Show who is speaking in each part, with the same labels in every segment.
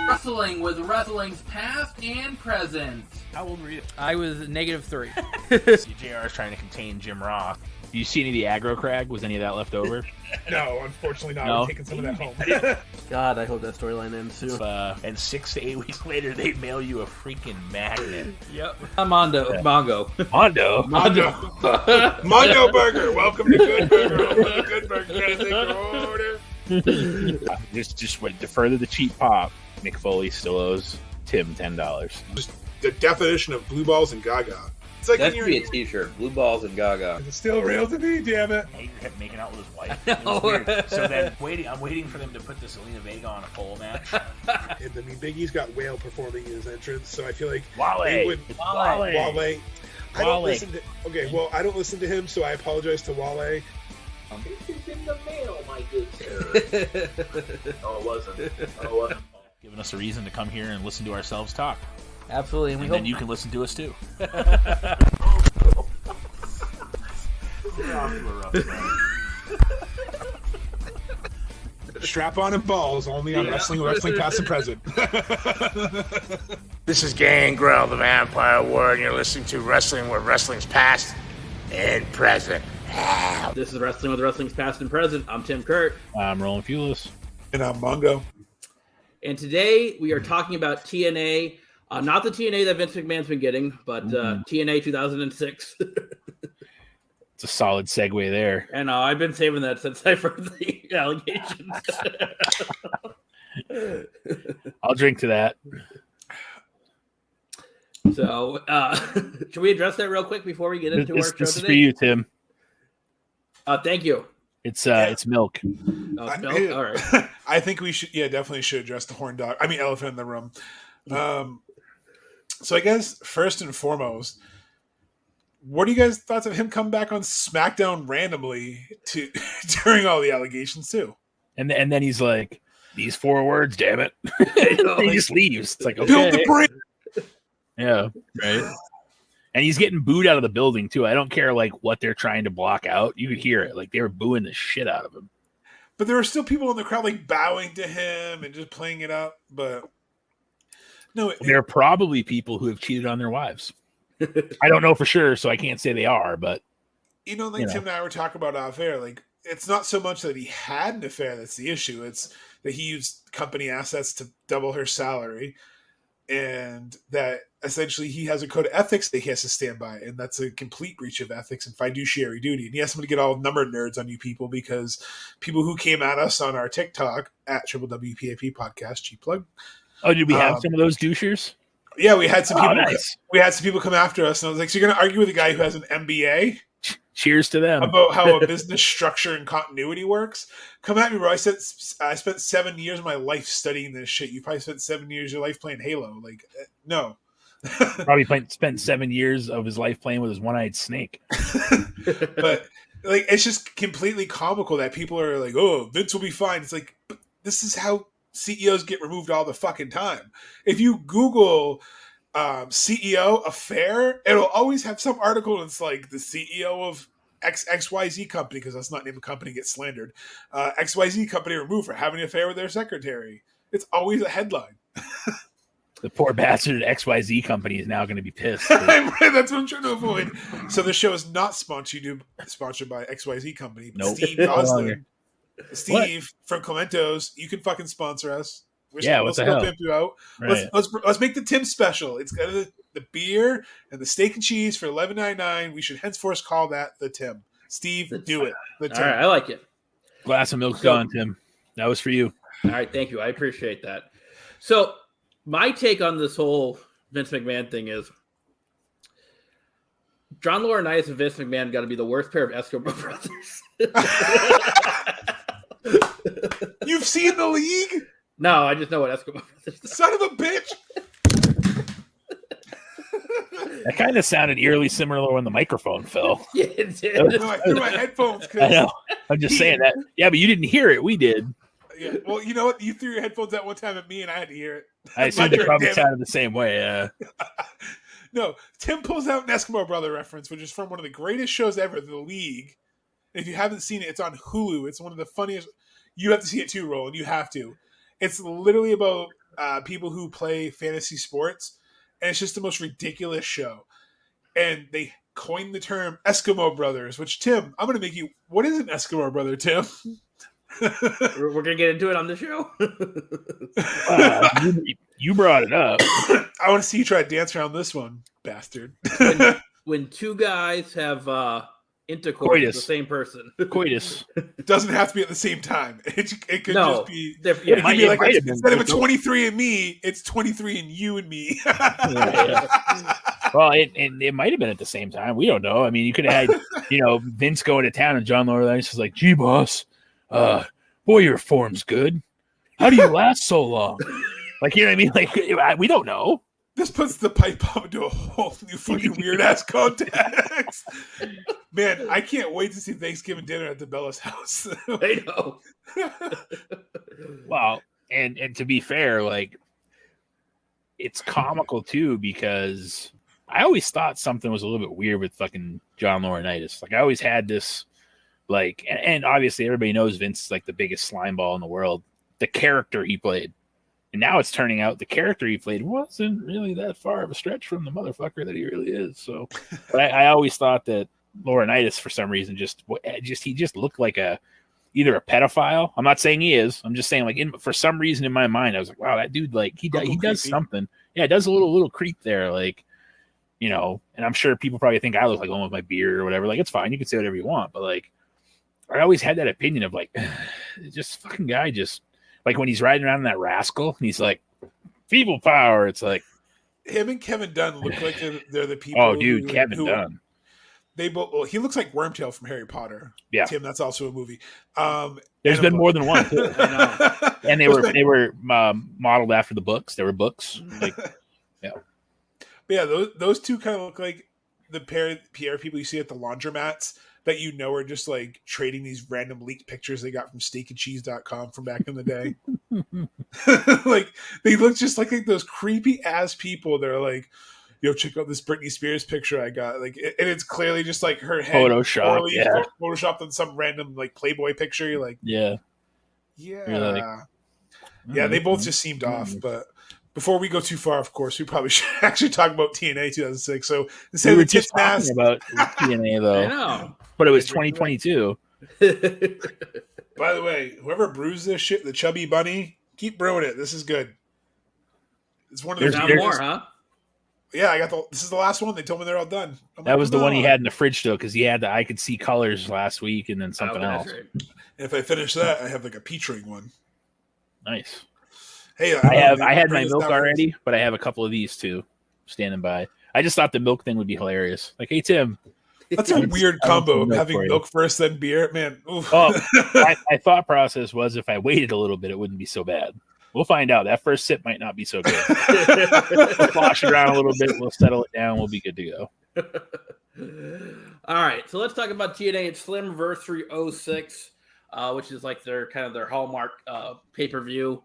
Speaker 1: Wrestling with wrestling's past and present.
Speaker 2: How old were you?
Speaker 3: I was -3.
Speaker 2: JR is trying to contain Jim Ross. Do you see any of the aggro crag? Was any of that left over?
Speaker 4: No, unfortunately not.
Speaker 2: No?
Speaker 4: We're taking some of that home.
Speaker 3: God, I hope that storyline ends soon.
Speaker 2: And 6 to 8 weeks later, they mail you a freaking magnet.
Speaker 3: Yep. Mondo.
Speaker 2: Yeah.
Speaker 3: Mondo.
Speaker 2: Mondo.
Speaker 4: Mondo. Mondo Burger. Welcome to Good Burger. Welcome to Good Burger. Can I take your order?
Speaker 2: Just wait, to further the cheap pop, Mick Foley still owes Tim $10.
Speaker 4: Just the definition of blue balls and gaga. It's like
Speaker 5: That
Speaker 4: when
Speaker 5: should be a t-shirt. Blue balls and gaga.
Speaker 4: It's still real to me, damn it.
Speaker 2: Hager kept making out with his wife. It was weird. So then, I'm waiting for them to put the Selena Vega on a pole match.
Speaker 4: And I mean, Big E's got Whale performing in his entrance, so I feel like
Speaker 2: Wale.
Speaker 4: they would.
Speaker 2: Wale.
Speaker 4: I don't
Speaker 2: Wale.
Speaker 4: listen to. Okay, well, I don't listen to him, so I apologize to Wale.
Speaker 5: This is in the mail, my good sir. No, it wasn't.
Speaker 2: Giving us a reason to come here and listen to ourselves talk.
Speaker 3: Absolutely.
Speaker 2: And then you can listen to us too.
Speaker 4: Strap on and balls, only on Wrestling Past and Present.
Speaker 6: This is Gangrel, the Vampire Warrior, and you're listening to Wrestling with Wrestling's Past and Present.
Speaker 3: This is Wrestling with Wrestling's Past and Present. I'm Tim Kurt.
Speaker 2: I'm Roland Fulis.
Speaker 4: And I'm Mongo.
Speaker 3: And today we are talking about TNA. Not the TNA that Vince McMahon's been getting, but TNA 2006.
Speaker 2: It's a solid segue there.
Speaker 3: And I've been saving that since I heard the allegations.
Speaker 2: I'll drink to that.
Speaker 3: So, should we address that real quick before we get into our show
Speaker 2: This is
Speaker 3: today?
Speaker 2: for you, Tim.
Speaker 3: Thank you.
Speaker 2: It's milk.
Speaker 3: Oh, it's milk? All right.
Speaker 4: I think we should, definitely should address the elephant in the room. So I guess first and foremost, what are you guys' thoughts of him coming back on SmackDown randomly to during all the allegations too?
Speaker 2: And then he's like, these 4 words, damn it. He just leaves. It's like, okay.
Speaker 4: Build the brand.
Speaker 2: Yeah, right. And he's getting booed out of the building too. I don't care like what they're trying to block out. You could hear it. Like they were booing the shit out of him.
Speaker 4: But there were still people in the crowd like bowing to him and just playing it up. But no,
Speaker 2: there are probably people who have cheated on their wives. I don't know for sure, so I can't say they are, but
Speaker 4: Tim and I were talking about off air. Like, it's not so much that he had an affair that's the issue. It's that he used company assets to double her salary, and that essentially he has a code of ethics that he has to stand by, and that's a complete breach of ethics and fiduciary duty. And he has to get all number nerds on you people, because people who came at us on our TikTok at WWPAP podcast, cheap plug.
Speaker 2: Oh, did we have some of those douchers?
Speaker 4: Yeah, we had some people.
Speaker 2: Nice.
Speaker 4: We had some people come after us, and I was like, "So you're going to argue with a guy who has an MBA
Speaker 2: Cheers to them
Speaker 4: about how a business structure and continuity works? Come at me, bro. I spent 7 years of my life studying this shit. You probably spent 7 years of your life playing Halo. Like, no."
Speaker 2: Probably spent 7 years of his life playing with his one-eyed snake.
Speaker 4: But like, it's just completely comical that people are like, "Oh, Vince will be fine." It's like, but this is how CEOs get removed all the fucking time. If you Google CEO affair, it'll always have some article, and it's like the CEO of XYZ company, because that's not the name of the company, gets slandered. XYZ company removed for having an affair with their secretary. It's always a headline.
Speaker 2: The poor bastard at XYZ company is now going to be pissed.
Speaker 4: That's what I'm trying to avoid. So the show is not sponsored by XYZ company. But
Speaker 2: Nope.
Speaker 4: Steve Goslin, Steve from Clementos, you can fucking sponsor us. What the hell? Pimp you out.
Speaker 2: Right.
Speaker 4: Let's make the Tim special. It's got the beer and the steak and cheese for $11.99. We should henceforth call that the Tim. Steve, do it. The Tim.
Speaker 3: All right, I like it.
Speaker 2: Glass of milk's gone, Tim. That was for you.
Speaker 3: All right, thank you. I appreciate that. So my take on this whole Vince McMahon thing is John Laurinaitis and Vince McMahon got to be the worst pair of Escobar brothers.
Speaker 4: You've seen the league?
Speaker 3: No, I just know what Escobar brothers are.
Speaker 4: Son of a bitch.
Speaker 2: That kind of sounded eerily similar when the microphone fell.
Speaker 3: Yeah, it did.
Speaker 4: No, I threw my headphones.
Speaker 2: I know. I'm just saying that. Yeah, but you didn't hear it. We did.
Speaker 4: Yeah. Well, you know what? You threw your headphones at one time at me, and I had to hear it.
Speaker 2: I assumed it probably sounded the same way. Yeah.
Speaker 4: No, Tim pulls out an Eskimo Brother reference, which is from one of the greatest shows ever, The League. If you haven't seen it, it's on Hulu. It's one of the funniest. You have to see it too, Roland. You have to. It's literally about people who play fantasy sports, and it's just the most ridiculous show. And they coined the term Eskimo Brothers, which, Tim, I'm going to make you... What is an Eskimo brother, Tim?
Speaker 3: We're going to get into it on the show.
Speaker 2: You brought it up.
Speaker 4: I want to see you try to dance around this one, bastard.
Speaker 3: when two guys have intercourse
Speaker 2: Coitus.
Speaker 3: with the same person.
Speaker 2: Coitus.
Speaker 4: It doesn't have to be at the same time. It could
Speaker 3: No,
Speaker 4: just be...
Speaker 3: they're-
Speaker 4: It
Speaker 2: might-
Speaker 4: could be
Speaker 2: it
Speaker 4: like
Speaker 2: might have been.
Speaker 4: instead of a 23 and me, it's 23 and you and me.
Speaker 2: Well, it might have been at the same time. We don't know. I mean, you could have had, Vince going to town and John Laurinaitis is like, "Gee, boss, boy, your form's good. How do you last so long?" Like, you know what I mean? Like, we don't know.
Speaker 4: This puts the pipe bomb into a whole new fucking weird ass context. Man, I can't wait to see Thanksgiving dinner at the Bella's house.
Speaker 3: I know.
Speaker 2: Well, and to be fair, like, it's comical too, because I always thought something was a little bit weird with fucking John Laurinaitis. Like, I always had this, like, and obviously everybody knows Vince is like the biggest slime ball in the world. The character he played. And now it's turning out the character he played wasn't really that far of a stretch from the motherfucker that he really is. So, but I always thought that Laurinaitis, for some reason, he just looked like either a pedophile. I'm not saying he is. I'm just saying, like, for some reason in my mind, I was like, wow, that dude, like, he does something. Yeah, it does a little creep there, like, and I'm sure people probably think I look like one with my beard or whatever. Like, it's fine, you can say whatever you want, but like, I always had that opinion of like, just fucking guy, just like when he's riding around in that rascal, and he's like, feeble power. It's like
Speaker 4: him and Kevin Dunn look like they're the people.
Speaker 2: Oh, dude, Kevin Dunn.
Speaker 4: They both. Well, he looks like Wormtail from Harry Potter.
Speaker 2: Yeah,
Speaker 4: Tim. That's also a movie.
Speaker 2: There's been more than one, too. I know. And they were modeled after the books. They were books. Like, yeah.
Speaker 4: But yeah, those two kind of look like the PR people you see at the laundromats that are just like trading these random leaked pictures they got from steakandcheese.com from back in the day. Like, they look just like those creepy ass people that are like, yo, check out this Britney Spears picture I got. Like, and it's clearly just like her head photoshopped on some random like Playboy picture. You're like,
Speaker 2: yeah.
Speaker 4: They both just seemed off. But before we go too far, of course, we probably should actually talk about TNA 2006. So instead of the tits mask,
Speaker 2: about TNA though,
Speaker 3: I know,
Speaker 2: but it was 2022.
Speaker 4: By the way, whoever brews this shit, the Chubby Bunny, keep brewing it. This is good. It's one of those.
Speaker 3: There's more, huh?
Speaker 4: Yeah, I got this is the last one. They told me they're all done.
Speaker 2: That was the one he had in the fridge still, because he had the I Could See Colors last week and then something else.
Speaker 3: Right.
Speaker 4: And if I finish that, I have like a peach ring one.
Speaker 2: Nice.
Speaker 4: Hey,
Speaker 2: I had my milk already, but I have a couple of these too standing by. I just thought the milk thing would be hilarious. Like, hey Tim,
Speaker 4: that's a weird combo of having milk first then beer, man. Oof.
Speaker 2: Oh, my thought process was if I waited a little bit, it wouldn't be so bad. We'll find out. That first sip might not be so good. We'll slosh it around a little bit. We'll settle it down. We'll be good to
Speaker 3: go. All right, so let's talk about TNA Slammiversary 06, which is like their hallmark pay-per-view.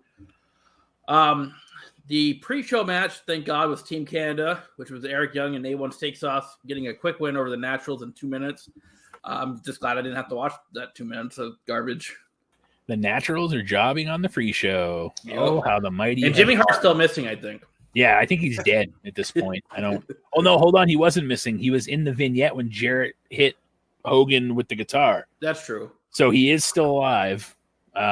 Speaker 3: The pre-show match, thank God, was Team Canada, which was Eric Young and A1 Steaksaus getting a quick win over the Naturals in 2 minutes. I'm just glad I didn't have to watch that 2 minutes of garbage.
Speaker 2: The Naturals are jobbing on the free show.
Speaker 3: Yep.
Speaker 2: Oh, how the mighty!
Speaker 3: And Jimmy Hart's still missing, I think.
Speaker 2: Yeah, I think he's dead at this point. I don't. Oh no, hold on. He wasn't missing. He was in the vignette when Jarrett hit Hogan with the guitar.
Speaker 3: That's true.
Speaker 2: So he is still alive.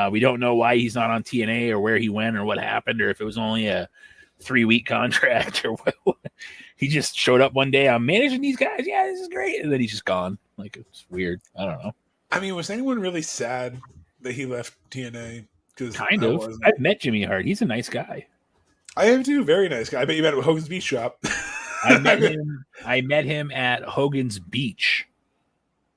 Speaker 2: We don't know why he's not on TNA or where he went or what happened or if it was only a 3-week contract or what. He just showed up one day. I'm managing these guys. Yeah, this is great. And then he's just gone. Like, it's weird. I don't know.
Speaker 4: I mean, was anyone really sad that he left TNA?
Speaker 2: Kind of. I've met Jimmy Hart. He's a nice guy.
Speaker 4: I have too. Very nice guy. I bet you met him at Hogan's Beach Shop.
Speaker 2: I met him at Hogan's Beach,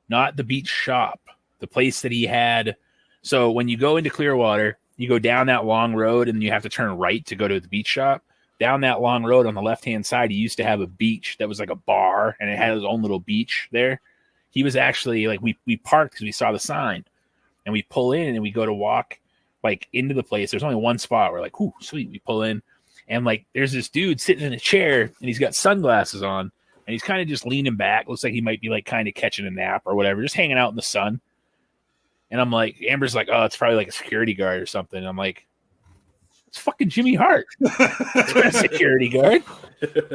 Speaker 2: not the beach shop, the place that he had. So when you go into Clearwater, you go down that long road and you have to turn right to go to the beach shop. Down that long road on the left-hand side, he used to have a beach that was like a bar and it had his own little beach there. He was actually like, we parked because we saw the sign and we pull in and we go to walk like into the place. There's only one spot. We're like, ooh, sweet. We pull in and like, there's this dude sitting in a chair and he's got sunglasses on and he's kind of just leaning back. Looks like he might be like kind of catching a nap or whatever, just hanging out in the sun. And I'm like, Amber's like, oh, it's probably like a security guard or something. And I'm like, It's fucking Jimmy Hart, security guard.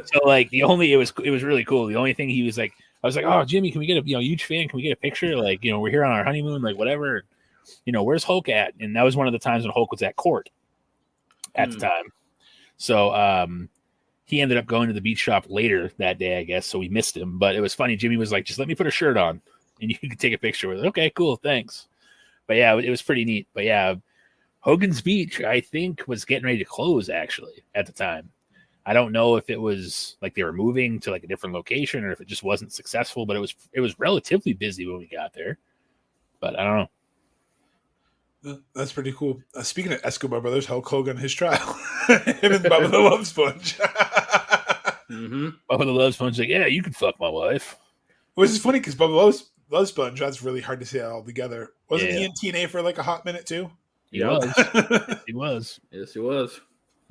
Speaker 2: So like it was really cool. The only thing he was like, I was like, oh Jimmy, can we get a huge fan? Can we get a picture? Like we're here on our honeymoon, like whatever. Where's Hulk at? And that was one of the times when Hulk was at court at the time. So he ended up going to the beach shop later that day, I guess. So we missed him, but it was funny. Jimmy was like, just let me put a shirt on and you can take a picture with it. Okay, cool. Thanks. But yeah, it was pretty neat. But yeah, Hogan's Beach, I think, was getting ready to close actually at the time. I don't know if it was like they were moving to like a different location or if it just wasn't successful, but it was relatively busy when we got there. But I don't know.
Speaker 4: That's pretty cool. Speaking of Escobar Brothers, Hulk Hogan, his trial. Him and Bubba the Love Sponge.
Speaker 2: Bubba the Love Sponge like, yeah, you can fuck my wife.
Speaker 4: Which is funny because Bubba Love Sponge, that's really hard to say all together. Wasn't he in TNA for like a hot minute too?
Speaker 2: He was. Yes, he was.
Speaker 3: Yes, he was.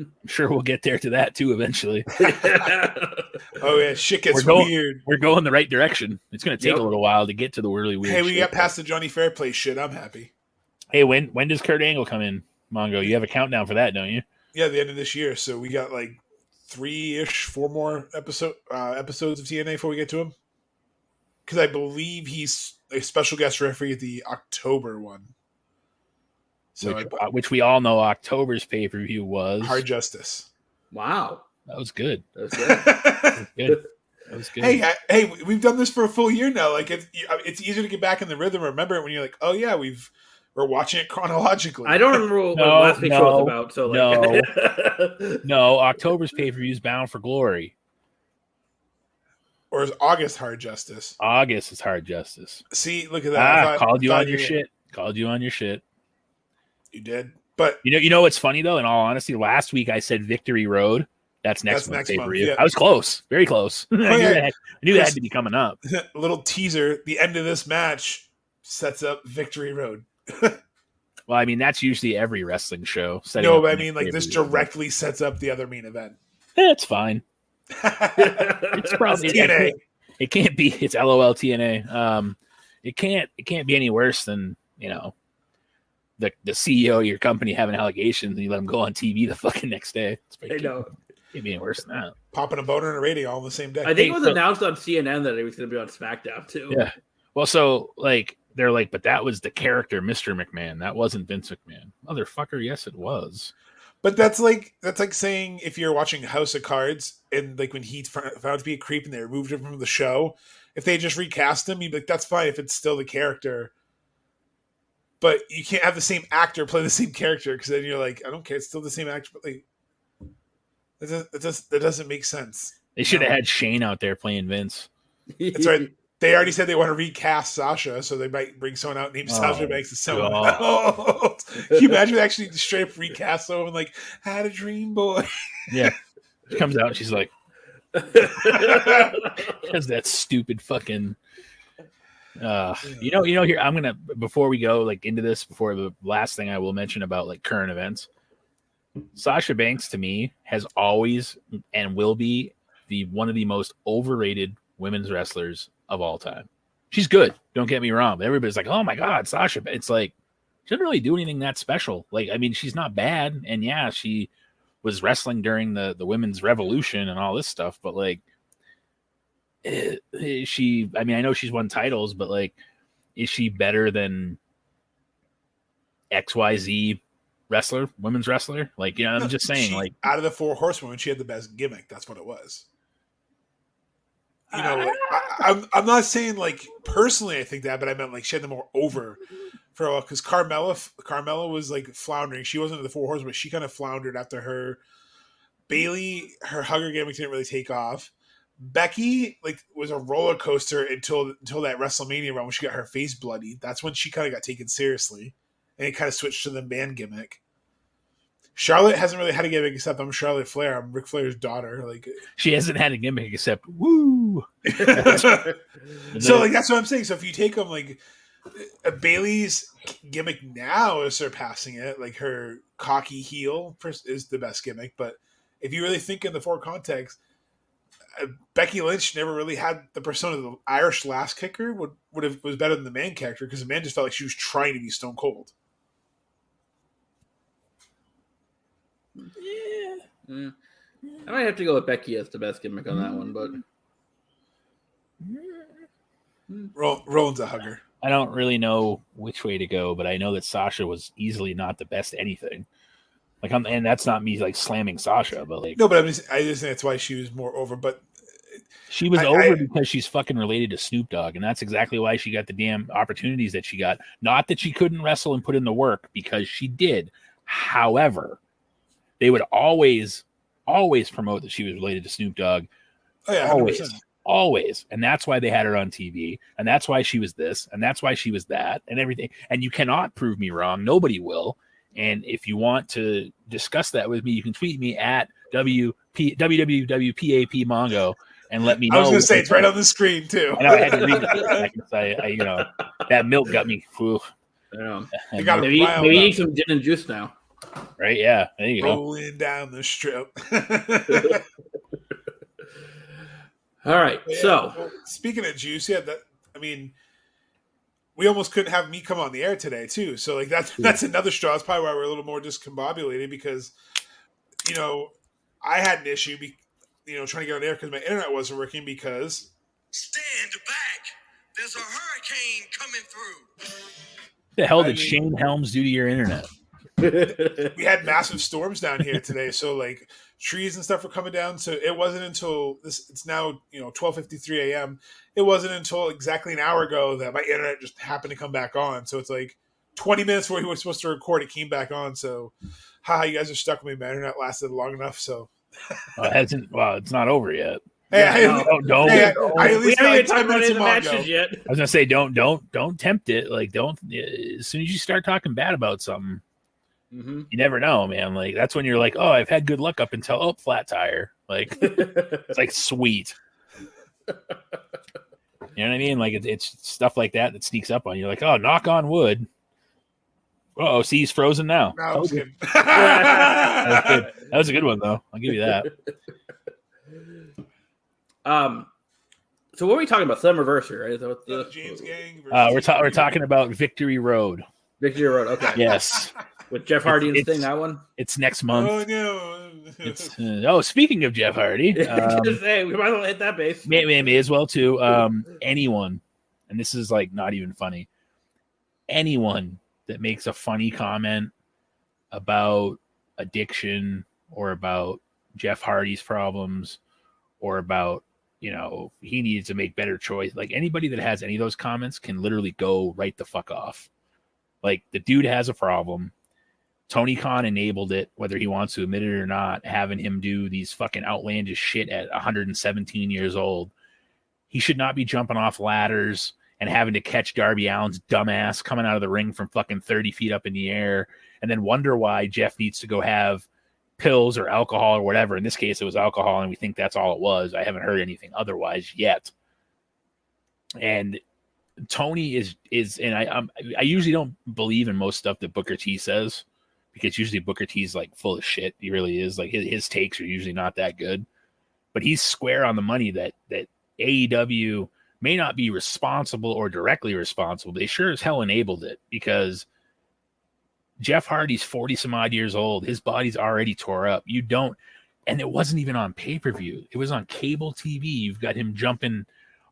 Speaker 2: I'm sure we'll get there to that too eventually.
Speaker 4: Oh yeah, shit gets weird.
Speaker 2: We're going the right direction. It's going to take a little while to get to the really weird.
Speaker 4: Hey, we got past the Johnny Fairplay shit. I'm happy.
Speaker 2: Hey, when does Kurt Angle come in, Mongo? You have a countdown for that, don't you?
Speaker 4: Yeah, the end of this year. So we got like 4 more episodes of TNA before we get to him. Because I believe he's a special guest referee at the October one. So
Speaker 2: which we all know October's pay-per-view was
Speaker 4: Hard Justice.
Speaker 3: Wow.
Speaker 2: That was good.
Speaker 3: That was good.
Speaker 2: That was good.
Speaker 4: Hey, we've done this for a full year now. Like it's easier to get back in the rhythm. Remember it when you're like, oh yeah, we're watching it chronologically.
Speaker 3: I don't remember what last week's show was about. So
Speaker 2: no, October's pay-per-view is Bound for Glory.
Speaker 4: Or is August Hard Justice?
Speaker 2: August is Hard Justice.
Speaker 4: See, look at that.
Speaker 2: Called you on your shit. Called you on your shit.
Speaker 4: You did. But
Speaker 2: you know what's funny though, in all honesty, last week I said Victory Road. That's next month's pay-per-view. Yeah. I was close. Very close. I knew that had to be coming up.
Speaker 4: A little teaser. The end of this match sets up Victory Road.
Speaker 2: Well, I mean, that's usually every wrestling show.
Speaker 4: No, but I mean, like this directly sets up the other main event.
Speaker 2: It's fine. It's probably TNA. It can't be. It's LOL TNA. It can't be any worse than the CEO of your company having allegations and you let him go on TV the fucking next day.
Speaker 3: I know.
Speaker 2: It can't be any worse than that.
Speaker 4: Popping a boner and a radio all on the same day.
Speaker 3: I think it was announced on CNN that it was going to be on SmackDown too.
Speaker 2: Yeah. Well, so they're like, but that was the character, Mr. McMahon. That wasn't Vince McMahon. Motherfucker, yes, it was.
Speaker 4: But that's like saying if you're watching House of Cards and like when he found to be a creep and they removed him from the show, if they just recast him, you'd be like, that's fine if it's still the character. But you can't have the same actor play the same character because then you're like, I don't care, it's still the same actor, but like that doesn't make sense.
Speaker 2: They should have had Shane out there playing Vince.
Speaker 4: That's right. They already said they want to recast Sasha, so they might bring someone out named Sasha Banks and someone else. Can you imagine actually straight up recast someone like had a dream boy?
Speaker 2: Yeah. She comes out and she's like has that stupid fucking here I'm gonna before we go into this, before the last thing I will mention about current events, Sasha Banks to me has always and will be one of the most overrated women's wrestlers of all time. She's good, don't get me wrong, but everybody's like, oh my god, Sasha. It's like she doesn't really do anything that special. She's not bad, and yeah, she was wrestling during the women's revolution and all this stuff, but I know she's won titles, but is she better than XYZ wrestler, women's wrestler? I'm just saying,
Speaker 4: out of the 4 horsewomen, she had the best gimmick. That's what it was. I'm not saying personally I think that, but I meant she had them more over for a while because Carmella was floundering. She wasn't in the 4 horsewomen, but she kind of floundered after her. Bayley, her hugger gimmick didn't really take off. Becky was a roller coaster until that WrestleMania run when she got her face bloodied. That's when she kind of got taken seriously, and it kind of switched to the man gimmick. Charlotte hasn't really had a gimmick except I'm Charlotte Flair. I'm Ric Flair's daughter.
Speaker 2: She hasn't had a gimmick except woo.
Speaker 4: So that's what I'm saying. So if you take them Bayley's gimmick now is surpassing it. Her cocky heel is the best gimmick. But if you really think in the 4 context, Becky Lynch never really had the persona of the Irish lass kicker. Was better than the man character because the man just felt like she was trying to be Stone Cold.
Speaker 3: I might have to go with Becky as the best gimmick on that one, but
Speaker 4: Roland's a hugger.
Speaker 2: I don't really know which way to go, but I know that Sasha was easily not the best anything. Like, and that's not me like slamming Sasha, but like,
Speaker 4: No, but I just think that's why she was more over. But
Speaker 2: she was over because she's fucking related to Snoop Dogg, and that's exactly why she got the damn opportunities that she got. Not that she couldn't wrestle and put in the work, because she did. However, they would always promote that she was related to Snoop Dogg.
Speaker 4: Oh yeah, 100%.
Speaker 2: Always. And that's why they had her on TV. And that's why she was this. And that's why she was that and everything. And you cannot prove me wrong. Nobody will. And if you want to discuss that with me, you can tweet me at www.PAP Mongo and let me know.
Speaker 4: I was going to say, it's right on the screen, too.
Speaker 2: I know, I had to read it. I that milk got me.
Speaker 3: Maybe you need some gin and juice now.
Speaker 2: Right? Yeah. There you go.
Speaker 4: Rolling down the strip.
Speaker 3: All right. So,
Speaker 4: speaking of juice, we almost couldn't have me come on the air today too. So like that's another straw. That's probably why we're a little more discombobulated, because I had an issue, trying to get on air because my internet wasn't working. Because
Speaker 7: stand back, there's a hurricane coming through.
Speaker 2: The hell did Shane Helms do to your internet?
Speaker 4: We had massive storms down here today, so like trees and stuff were coming down. So it wasn't until it's now 12:53 a.m. It wasn't until exactly an hour ago that my internet just happened to come back on. So it's like 20 minutes before we were supposed to record, it came back on. So you guys are stuck with me. My internet lasted long enough. So
Speaker 2: it's not over yet.
Speaker 3: We haven't even talked about any of the matches yet.
Speaker 2: I was gonna say, don't tempt it. Like, don't, as soon as you start talking bad about something, you never know, man. Like, that's when you're like, oh, I've had good luck up until flat tire. Like, it's like sweet. You know what I mean? Like, it's stuff like that sneaks up on you. Like, oh, knock on wood. Oh, see, he's frozen now.
Speaker 4: No, I was kidding.
Speaker 2: That was a good one, though. I'll give you that.
Speaker 3: So what are we talking about? Slammiversary, right? Is that what the
Speaker 4: James Gang?
Speaker 2: We're talking about Victory Road.
Speaker 3: Victory Road. Okay.
Speaker 2: Yes.
Speaker 3: With Jeff Hardy and Sting, that one.
Speaker 2: It's next month.
Speaker 4: Oh no!
Speaker 2: Speaking of Jeff Hardy,
Speaker 3: we might as well hit that base.
Speaker 2: May as well too. Anyone, and this is like not even funny. Anyone that makes a funny comment about addiction or about Jeff Hardy's problems or about he needs to make better choice. Like, anybody that has any of those comments can literally go right the fuck off. Like, the dude has a problem. Tony Khan enabled it, whether he wants to admit it or not, having him do these fucking outlandish shit at 117 years old. He should not be jumping off ladders and having to catch Darby Allin's dumbass coming out of the ring from fucking 30 feet up in the air and then wonder why Jeff needs to go have pills or alcohol or whatever. In this case, it was alcohol, and we think that's all it was. I haven't heard anything otherwise yet. And Tony is and I usually don't believe in most stuff that Booker T says, because usually Booker T's like full of shit. He really is. Like, his takes are usually not that good. But he's square on the money that AEW may not be responsible or directly responsible. They sure as hell enabled it, because Jeff Hardy's 40 some odd years old. His body's already tore up. And it wasn't even on pay-per-view. It was on cable TV. You've got him jumping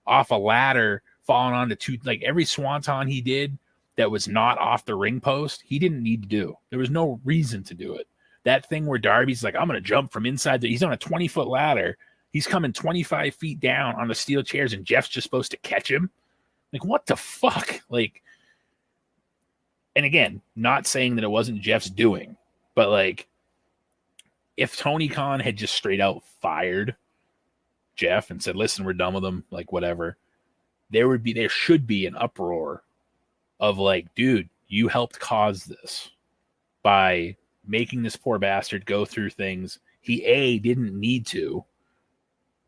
Speaker 2: off a ladder, falling onto like every swanton he did that was not off the ring post, he didn't need to do. There was no reason to do it. That thing where Darby's like, I'm going to jump from inside he's on a 20-foot ladder. He's coming 25 feet down on the steel chairs, and Jeff's just supposed to catch him. Like, what the fuck? Like, and again, not saying that it wasn't Jeff's doing, but like, if Tony Khan had just straight out fired Jeff and said, listen, we're done with him, like, whatever, there should be an uproar of like, dude, you helped cause this by making this poor bastard go through things he A, didn't need to,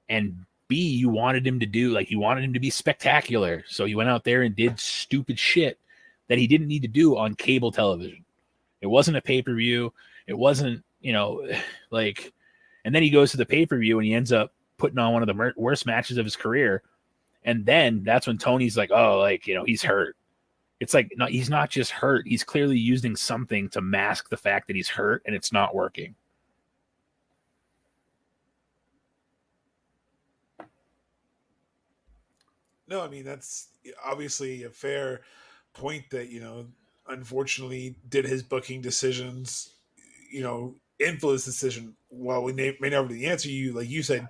Speaker 2: and B, you wanted him to do, like, you wanted him to be spectacular. So he went out there and did stupid shit that he didn't need to do on cable television. It wasn't a pay-per-view. It wasn't, like, and then he goes to the pay-per-view and he ends up putting on one of the worst matches of his career. And then that's when Tony's like, oh, like, he's hurt. It's like, no, he's not just hurt. He's clearly using something to mask the fact that he's hurt, and it's not working.
Speaker 4: No, I mean, that's obviously a fair point that, unfortunately did his booking decisions, influence the decision. Well, we may never know the answer. Like you said,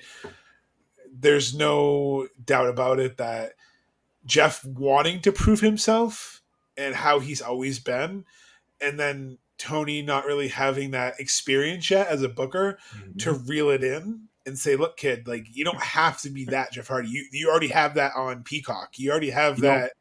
Speaker 4: there's no doubt about it that Jeff wanting to prove himself and how he's always been, and then Tony not really having that experience yet as a booker to reel it in and say, look, kid, like, you don't have to be that Jeff Hardy. You already have that on Peacock. You already have that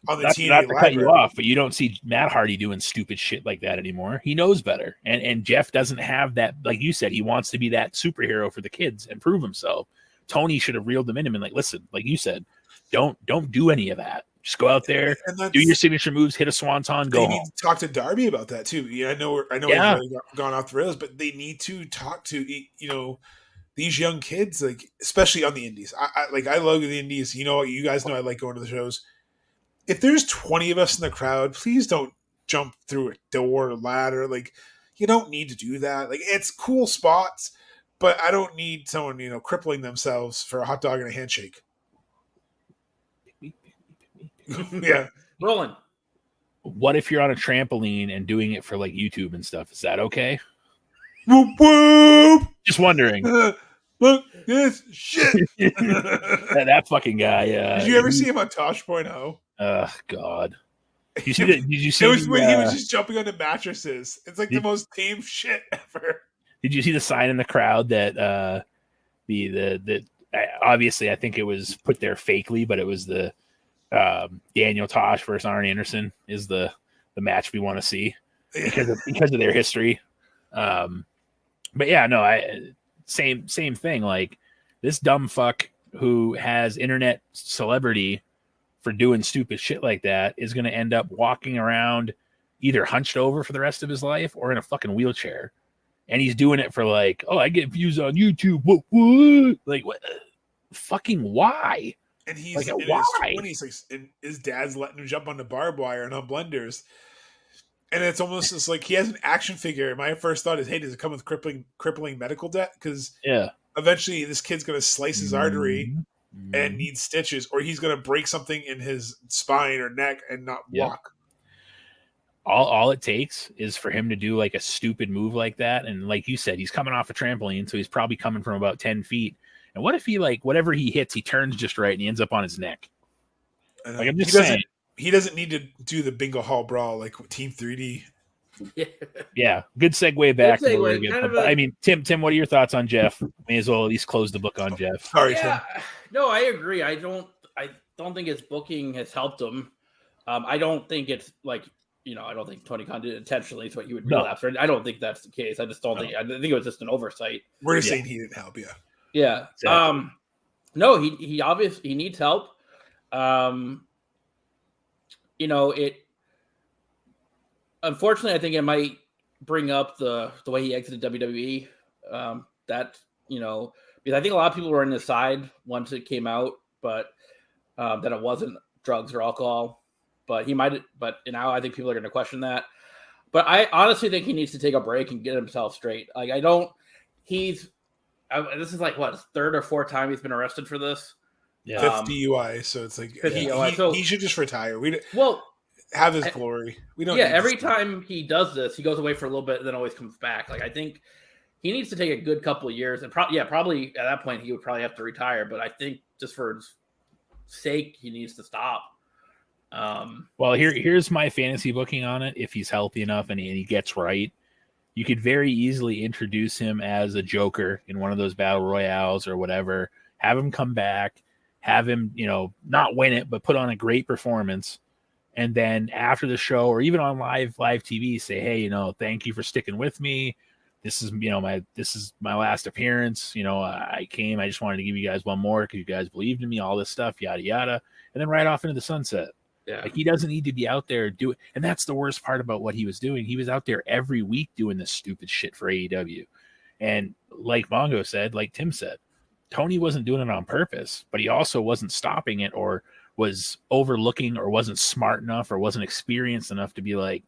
Speaker 4: on the
Speaker 2: not
Speaker 4: TNA
Speaker 2: to cut you
Speaker 4: library.
Speaker 2: off, but you don't see Matt Hardy doing stupid shit like that anymore. He knows better. And Jeff doesn't have that, like you said, he wants to be that superhero for the kids and prove himself. Tony should have reeled him in and been like, listen, like you said, don't do any of that. Just go out there, do your signature moves, hit a swanton, go
Speaker 4: They
Speaker 2: home.
Speaker 4: need to talk to Darby about that too. Yeah, I know we've really gone off the rails, but they need to talk to these young kids, like especially on the indies. I love the indies. You guys know I like going to the shows. If there's 20 of us in the crowd, please don't jump through a door or ladder. Like, you don't need to do that. Like, it's cool spots, but I don't need someone crippling themselves for a hot dog and a handshake. Yeah.
Speaker 3: Rolling.
Speaker 2: What if you're on a trampoline and doing it for like YouTube and stuff? Is that okay?
Speaker 4: Whoop whoop.
Speaker 2: Just wondering.
Speaker 4: Look this shit.
Speaker 2: that fucking guy.
Speaker 4: Did you ever see him on Tosh.0?
Speaker 2: God. Did you see?
Speaker 4: It was when he was just jumping onto mattresses. It's like the most tame shit ever.
Speaker 2: Did you see the sign in the crowd that the obviously I think it was put there fakely, but it was the Daniel Tosh versus Arn Anderson is the match we want to see because of their history. But yeah, no, same thing. Like this dumb fuck who has internet celebrity for doing stupid shit like that is going to end up walking around either hunched over for the rest of his life or in a fucking wheelchair. And he's doing it for like, oh, I get views on YouTube. What? Like, what? Fucking why?
Speaker 4: And he's
Speaker 2: like,
Speaker 4: in
Speaker 2: why?
Speaker 4: his 20s, like, and his dad's letting him jump on the barbed wire and on blenders. And it's almost just like he has an action figure. My first thought is, hey, does it come with crippling medical debt? Because eventually this kid's going to slice his artery and need stitches, or he's going to break something in his spine or neck and not walk.
Speaker 2: All it takes is for him to do like a stupid move like that. And like you said, he's coming off a trampoline, so he's probably coming from about 10 feet. And what if he, like, whatever he hits, he turns just right and he ends up on his neck? Like, I'm just saying.
Speaker 4: He doesn't need to do the Bingo Hall Brawl like Team 3D.
Speaker 2: Yeah, good segue back.
Speaker 3: Good segue.
Speaker 2: I mean, Tim, what are your thoughts on Jeff? May as well at least close the book on Jeff.
Speaker 4: Sorry,
Speaker 3: Tim.
Speaker 4: Tim.
Speaker 3: No, I agree. I don't think his booking has helped him. I don't think it's like, I don't think Tony Khan did it intentionally. It's what you would relapse. I don't think that's the case. I just don't think. I think it was just an oversight.
Speaker 4: We're just saying he didn't help you.
Speaker 3: Yeah. Exactly. No, he obviously needs help. Unfortunately, I think it might bring up the way he exited WWE. Because I think a lot of people were on his side once it came out, but that it wasn't drugs or alcohol. But now I think people are going to question that. But I honestly think he needs to take a break and get himself straight. Like, this is like what, his third or fourth time he's been arrested for this.
Speaker 4: Yeah. 5th DUI, so it's like he should just retire. Have his glory. We don't.
Speaker 3: Yeah, every time he does this, he goes away for a little bit and then always comes back. Like, I think he needs to take a good couple of years, and probably at that point he would probably have to retire. But I think just for his sake, he needs to stop.
Speaker 2: Well, here's my fantasy booking on it. If he's healthy enough and he gets right, you could very easily introduce him as a Joker in one of those battle royales or whatever. Have him come back, have him, not win it, but put on a great performance. And then after the show or even on live TV, say, hey, thank you for sticking with me. This is, my last appearance. I came, I just wanted to give you guys one more because you guys believed in me, all this stuff, yada, yada. And then right off into the sunset.
Speaker 3: Yeah.
Speaker 2: Like, he doesn't need to be out there doing, and that's the worst part about what he was doing. He was out there every week doing this stupid shit for AEW. And like Mongo said, like Tim said, Tony wasn't doing it on purpose, but he also wasn't stopping it or was overlooking or wasn't smart enough or wasn't experienced enough to be like,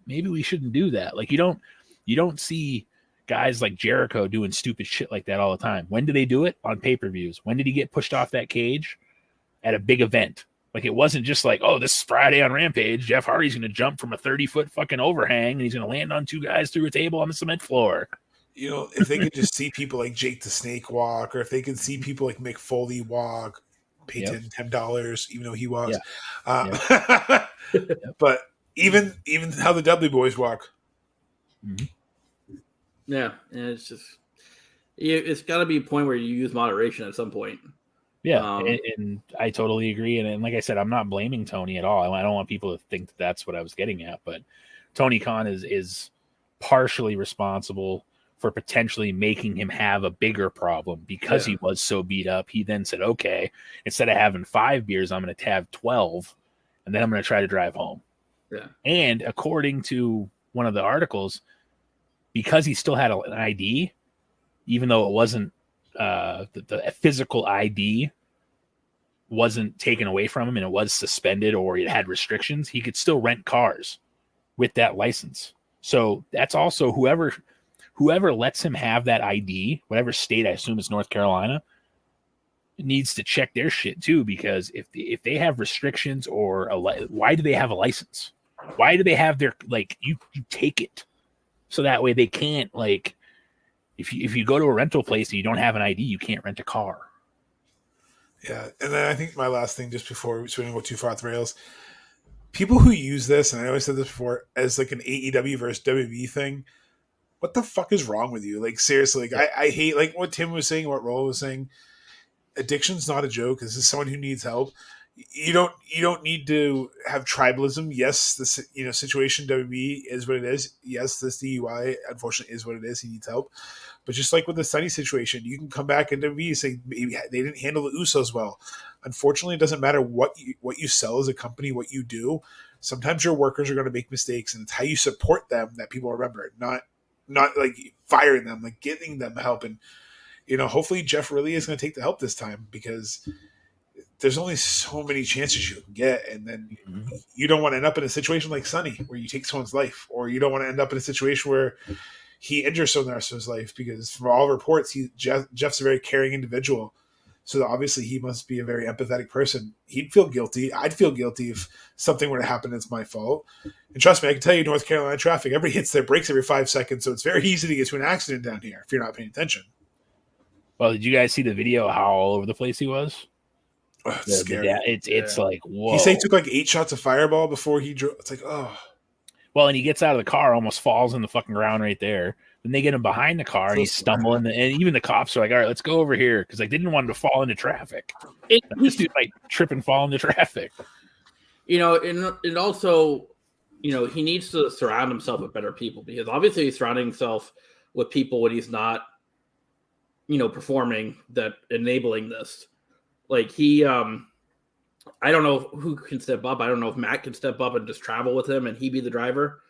Speaker 2: maybe we shouldn't do that. Like, you don't see guys like Jericho doing stupid shit like that all the time. When do they do it? On pay-per-views. When did he get pushed off that cage? at a big event. Like, it wasn't just like, oh, this is Friday on Rampage. Jeff Hardy's going to jump from a 30-foot fucking overhang and he's going to land on 2 guys through a table on the cement floor.
Speaker 4: You know, if they could just see people like Jake the Snake walk, or if they could see people like Mick Foley walk, pay $10, even though he walks.
Speaker 2: Yeah.
Speaker 4: But even how the Dudley Boys walk.
Speaker 2: Mm-hmm.
Speaker 3: Yeah, and it's got to be a point where you use moderation at some point.
Speaker 2: Yeah, and I totally agree. And like I said, I'm not blaming Tony at all. I don't want people to think that that's what I was getting at. But Tony Khan is partially responsible for potentially making him have a bigger problem because he was so beat up. He then said, okay, instead of having 5 beers, I'm going to have 12, and then I'm going to try to drive home.
Speaker 3: Yeah.
Speaker 2: And according to one of the articles, because he still had an ID, even though it wasn't the physical ID wasn't taken away from him and it was suspended or it had restrictions, he could still rent cars with that license. So that's also whoever lets him have that ID, whatever state, I assume it's North Carolina, needs to check their shit too, because if they have restrictions or why do they have a license? Why do they have their, like, you take it so that way they can't, like, if you go to a rental place and you don't have an ID, you can't rent a car.
Speaker 4: Yeah, and then I think my last thing, just before we don't go too far off the rails, people who use this, and I always said this before, as like an AEW versus WWE thing, what the fuck is wrong with you? Like, seriously, like, I hate, like what Tim was saying, what Roll was saying. Addiction's not a joke. This is someone who needs help. You don't need to have tribalism. Yes, the situation WWE is what it is. Yes, this DUI unfortunately is what it is. He needs help. But just like with the Sunny situation, you can come back into WWE and say maybe they didn't handle the Usos well. Unfortunately, it doesn't matter what you sell as a company, what you do. Sometimes your workers are going to make mistakes, and it's how you support them that people remember it. Not like firing them, like getting them help. And hopefully Jeff really is going to take the help this time, because there's only so many chances you can get, and then you don't want to end up in a situation like Sonny where you take someone's life, or you don't want to end up in a situation where he injures someone else's life, because from all reports, Jeff's a very caring individual. So obviously he must be a very empathetic person. He'd feel guilty. I'd feel guilty if something were to happen that's my fault. And trust me, I can tell you, North Carolina traffic, everybody hits their brakes every 5 seconds, so it's very easy to get to an accident down here if you're not paying attention.
Speaker 2: Well, did you guys see the video how all over the place he was?
Speaker 4: Oh, it's scary.
Speaker 2: It's like, whoa.
Speaker 4: He said he took like 8 shots of Fireball before he drove. It's like, oh.
Speaker 2: Well, and he gets out of the car, almost falls in the fucking ground right there. Then they get him behind the car, and he's stumbling. And even the cops are like, all right, let's go over here, because they didn't want him to fall into traffic. This dude might trip and fall into traffic.
Speaker 3: And also, he needs to surround himself with better people, because obviously he's surrounding himself with people when he's not, performing, that enabling this. Like I don't know who can step up. I don't know if Matt can step up and just travel with him and he be the driver.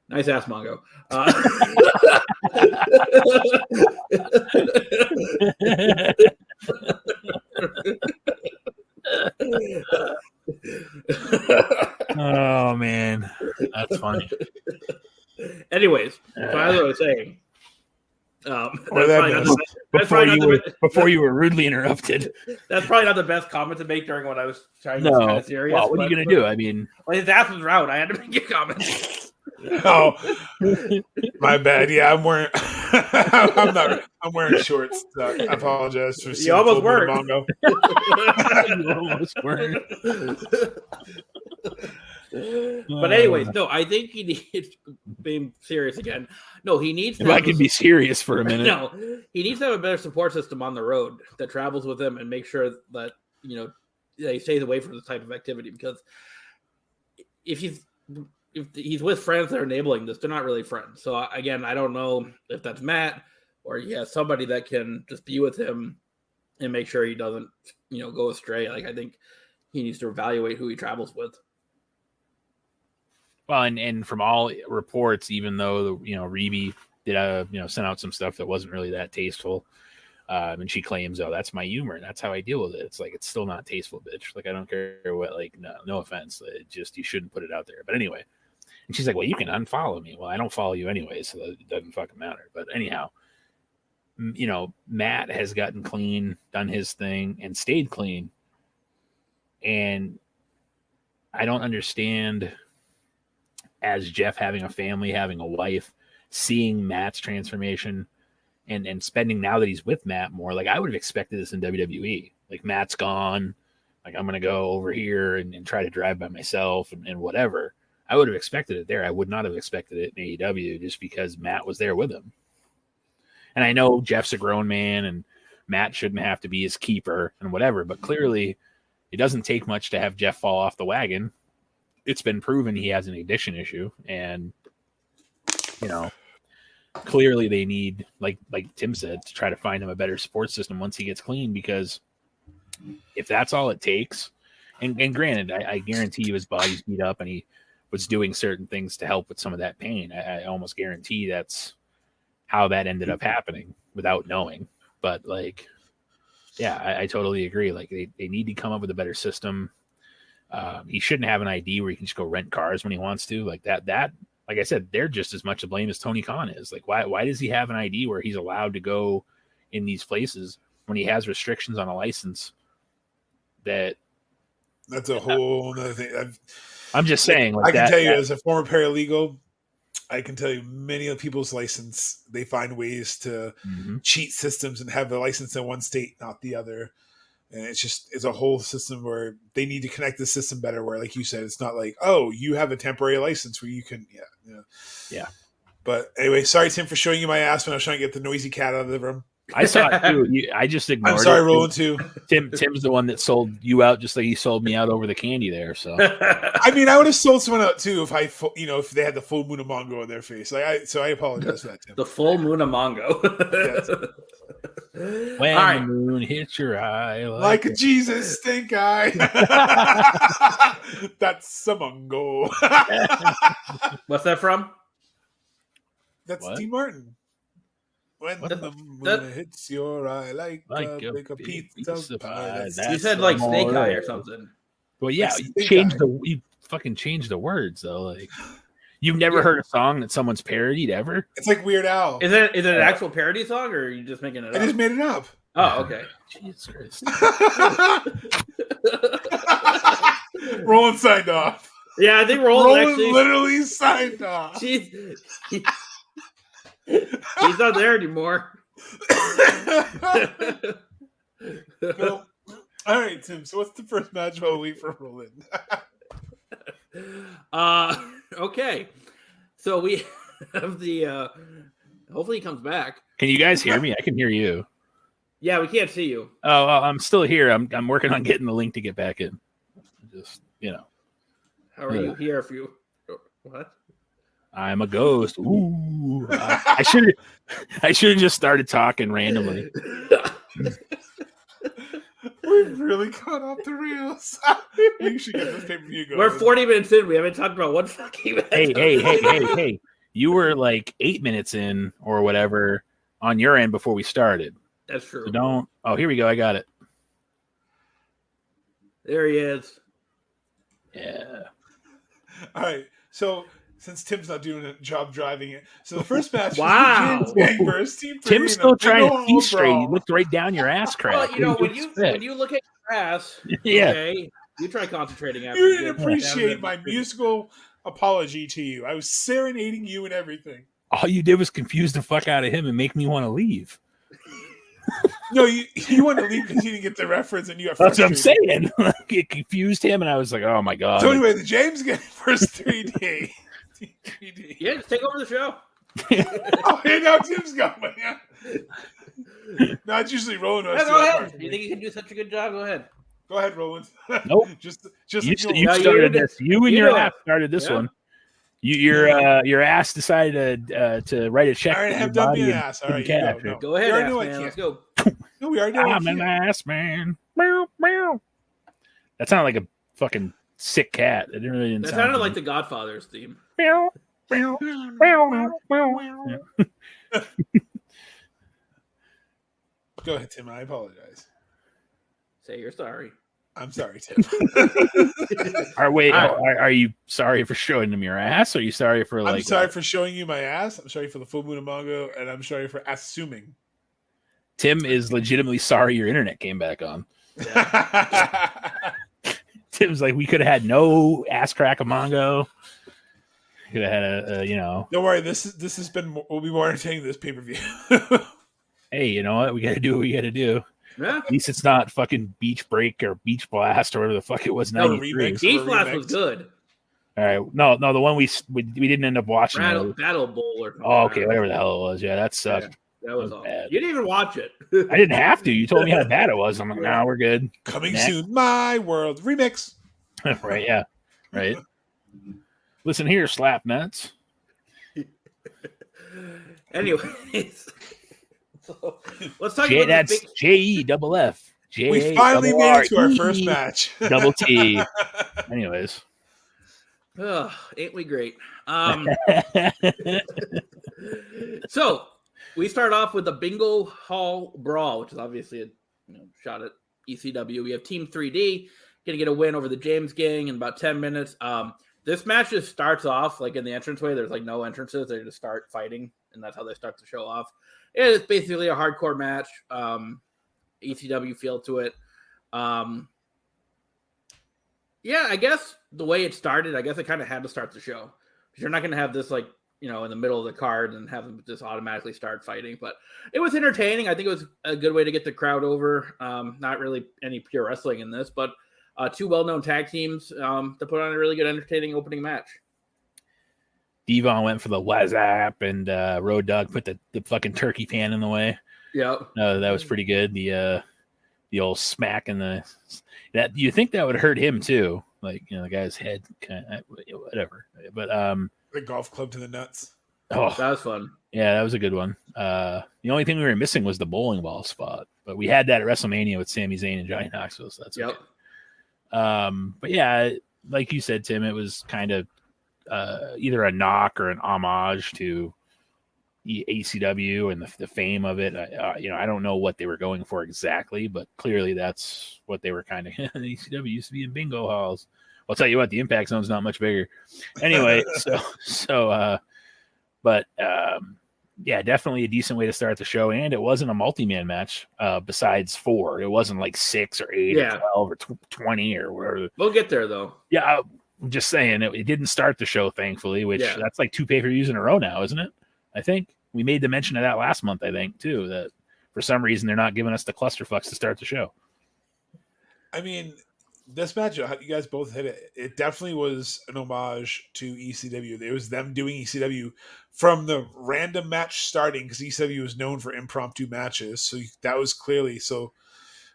Speaker 3: Nice ass, Mongo.
Speaker 2: Oh man, that's funny.
Speaker 3: Anyways, so as I was saying,
Speaker 2: before you were rudely interrupted.
Speaker 3: That's probably not the best comment to make during what I was trying to be kind of serious.
Speaker 2: Well, what are you going to do? I mean,
Speaker 3: his ass was round. I had to make a comment.
Speaker 4: Oh, my bad. Yeah, I'm wearing. I'm wearing shorts. I apologize for.
Speaker 3: You almost weren't.
Speaker 4: Mongo.
Speaker 2: You almost weren't.
Speaker 3: But anyways, no, I think he needs, being serious again. No, he needs.
Speaker 2: If I can be serious for a minute.
Speaker 3: No, he needs to have a better support system on the road that travels with him and make sure that he stays away from this type of activity. Because if he's with friends that are enabling this, they're not really friends. So again, I don't know if that's Matt or he has somebody that can just be with him and make sure he doesn't go astray. Like, I think he needs to evaluate who he travels with.
Speaker 2: Well, and from all reports, even though Reby did sent out some stuff that wasn't really that tasteful, and she claims, "Oh, that's my humor, and that's how I deal with it." It's like, it's still not tasteful, bitch. Like, I don't care what. Like, no offense, it just, you shouldn't put it out there. But anyway, and she's like, "Well, you can unfollow me." Well, I don't follow you anyway, so it doesn't fucking matter. But anyhow, Matt has gotten clean, done his thing, and stayed clean. And I don't understand, as Jeff having a family, having a wife, seeing Matt's transformation and spending, now that he's with Matt more, like I would have expected this in WWE. Like Matt's gone, like I'm going to go over here and try to drive by myself and whatever. I would have expected it there. I would not have expected it in AEW just because Matt was there with him. And I know Jeff's a grown man and Matt shouldn't have to be his keeper and whatever, but clearly it doesn't take much to have Jeff fall off the wagon. It's been proven he has an addiction issue, and clearly they need, like Tim said, to try to find him a better support system once he gets clean, because if that's all it takes, and granted, I guarantee you his body's beat up and he was doing certain things to help with some of that pain. I almost guarantee that's how that ended up happening without knowing. But like, yeah, I totally agree. Like they need to come up with a better system. He shouldn't have an ID where he can just go rent cars when he wants to. Like that, like I said, they're just as much to blame as Tony Khan is. Like, why does he have an ID where he's allowed to go in these places when he has restrictions on a license?
Speaker 4: That's a whole other thing.
Speaker 2: I'm just saying. Like
Speaker 4: I can tell you, as a former paralegal, I can tell you many of people's license, they find ways to cheat systems and have the license in one state, not the other. And it's a whole system where they need to connect the system better, where, like you said, it's not like, oh, you have a temporary license where you can, yeah. But anyway, sorry, Tim, for showing you my ass when I was trying to get the noisy cat out of the room.
Speaker 2: I saw it too. I just ignored it.
Speaker 4: I'm sorry, Roland, too.
Speaker 2: Tim's the one that sold you out, just like he sold me out over the candy there. So,
Speaker 4: I mean, I would have sold someone out too if they had the full moon of Mongo in their face. So I apologize for that, Tim.
Speaker 3: The full moon of Mongo.
Speaker 2: Yes. When the moon hits your eye,
Speaker 4: like a Jesus stink eye. That's a Mongo.
Speaker 3: What's that from?
Speaker 4: That's Dean Martin. When the moon hits your eye like a pizza pie.
Speaker 3: You said like snake eye or something.
Speaker 2: Well, yeah, you fucking changed the words though. Like, you've never heard a song that someone's parodied ever?
Speaker 4: It's like Weird Al.
Speaker 3: Is it an actual parody song, or are you just making it up?
Speaker 4: I just made it up.
Speaker 3: Oh, okay.
Speaker 2: Jesus Christ.
Speaker 4: Roland signed off.
Speaker 3: Yeah, I think Roland actually
Speaker 4: literally signed off.
Speaker 3: He's not there anymore.
Speaker 4: Well, all right, Tim. So what's the first match of the week for Roland?
Speaker 3: Okay. So we have the hopefully he comes back.
Speaker 2: Can you guys hear me? I can hear you.
Speaker 3: Yeah, we can't see you.
Speaker 2: Oh, I'm still here. I'm working on getting the link to get back in. Just,
Speaker 3: How are you here if you what?
Speaker 2: I'm a ghost. Ooh. I should have just started talking randomly.
Speaker 4: We've really gone off the rails. You should get this pay-per-view going.
Speaker 3: We're 40 minutes in. We haven't talked about one fucking match.
Speaker 2: Hey. You were like 8 minutes in or whatever on your end before we started.
Speaker 3: That's true.
Speaker 2: So here we go. I got it.
Speaker 3: There he is.
Speaker 2: Yeah.
Speaker 4: All right. So since Tim's not doing a job driving it, so the first match
Speaker 3: wow.
Speaker 4: was
Speaker 2: Tim's still trying to see straight. You looked right down your ass crack.
Speaker 3: Well, when you look at your ass,
Speaker 2: yeah.
Speaker 3: Okay, you try concentrating after.
Speaker 4: You didn't appreciate my musical apology to you. I was serenading you and everything.
Speaker 2: All you did was confuse the fuck out of him and make me want to leave.
Speaker 4: No, you want to leave because you didn't get the reference and you got
Speaker 2: frustrated.
Speaker 4: That's what
Speaker 2: I'm saying. It confused him and I was like, oh my God.
Speaker 4: So anyway, the James getting first 3D.
Speaker 3: Yeah, just take over the show.
Speaker 4: Oh, hey, now Tim's going. No, it's usually Roland.
Speaker 3: Yeah, go ahead. You think you can do such a good job? Go ahead.
Speaker 4: Go ahead, Roland.
Speaker 2: Nope.
Speaker 4: just
Speaker 2: you started this. You and your ass started this one. Your ass decided to write a check.
Speaker 4: All right, have done being an ass. All right,
Speaker 3: go ahead, ass man. Let's go.
Speaker 4: No, we already know.
Speaker 2: I'm an ass man. Meow, meow. That sounded like a fucking sick cat. It really didn't.
Speaker 3: That
Speaker 2: sound
Speaker 3: sounded like the Godfather's theme.
Speaker 2: Meow, meow, meow, meow.
Speaker 4: Go ahead, Tim. I apologize.
Speaker 3: Say you're sorry.
Speaker 4: I'm sorry, Tim.
Speaker 2: Are you sorry for showing them your ass? Or are you sorry for like?
Speaker 4: I'm sorry for showing you my ass. I'm sorry for the full moon of Mongo, and I'm sorry for assuming.
Speaker 2: Tim is legitimately sorry your internet came back on.
Speaker 3: Yeah.
Speaker 2: Tim's like, we could have had no ass crack of Mongo. Could have had a
Speaker 4: Don't worry, this has been will be more entertaining than this pay-per-view.
Speaker 2: Hey, you know what? We got to do what we got to do.
Speaker 3: Yeah.
Speaker 2: At least it's not fucking Beach Break or Beach Blast or whatever the fuck it was.
Speaker 4: No,
Speaker 2: 93.
Speaker 4: remix.
Speaker 3: Beach Blast was good.
Speaker 2: All right, no, the one we didn't end up watching.
Speaker 3: Battle Bowl or something.
Speaker 2: Oh, okay, whatever the hell it was. Yeah, that sucked.
Speaker 3: Yeah, that was awful.
Speaker 2: bad.
Speaker 3: You didn't even watch it.
Speaker 2: I didn't have to. You told me how bad it was. I'm like, nah, we're good.
Speaker 4: Coming
Speaker 2: Next.
Speaker 4: soon, My World remix.
Speaker 2: Right? Yeah. Right. Listen here, slap nuts.
Speaker 3: Anyways, so let's talk
Speaker 2: J,
Speaker 3: about
Speaker 2: that's
Speaker 3: this big...
Speaker 2: JEFF.
Speaker 4: We finally made it to our first match.
Speaker 2: Double T. Anyways.
Speaker 3: Ugh, ain't we great? So we start off with the Bingo Hall Brawl, which is obviously a shot at ECW. We have Team 3D gonna get a win over the James Gang in about 10 minutes. This match just starts off like in the entranceway. There's like no entrances. They just start fighting, and that's how they start the show off. It's basically a hardcore match. ECW feel to it. Yeah, I guess the way it started, I guess it kind of had to start the show. Because you're not going to have this like, in the middle of the card and have them just automatically start fighting. But it was entertaining. I think it was a good way to get the crowd over. Not really any pure wrestling in this, but two well-known tag teams to put on a really good, entertaining opening match.
Speaker 2: Devon went for the WhatsApp, and Road Dogg put the fucking turkey pan in the way.
Speaker 3: Yeah,
Speaker 2: that was pretty good. The old smack in the that you think that would hurt him too, like the guy's head, kind of, whatever. But
Speaker 4: The golf club to the nuts.
Speaker 2: oh,
Speaker 3: that was fun.
Speaker 2: Yeah, that was a good one. The only thing we were missing was the bowling ball spot, but we had that at WrestleMania with Sami Zayn and Johnny Knoxville, so that's okay. But yeah, like you said, Tim, it was kind of either a knock or an homage to ACW and the fame of it. I don't know what they were going for exactly, but clearly that's what they were kind of. ACW used to be in bingo halls. I'll tell you what, the Impact Zone's not much bigger. Anyway, yeah, definitely a decent way to start the show, and it wasn't a multi-man match. Besides 4, it wasn't like 6 or 8 or 12 or 20 or whatever.
Speaker 3: We'll get there though.
Speaker 2: Yeah, I'm just saying it didn't start the show, thankfully. Which that's like 2 pay-per-views in a row now, isn't it? I think we made the mention of that last month. I think too that for some reason they're not giving us the clusterfucks to start the show.
Speaker 4: I mean, this match, you guys both hit it. It definitely was an homage to ECW. It was them doing ECW from the random match starting, because ECW was known for impromptu matches. So that was clearly so.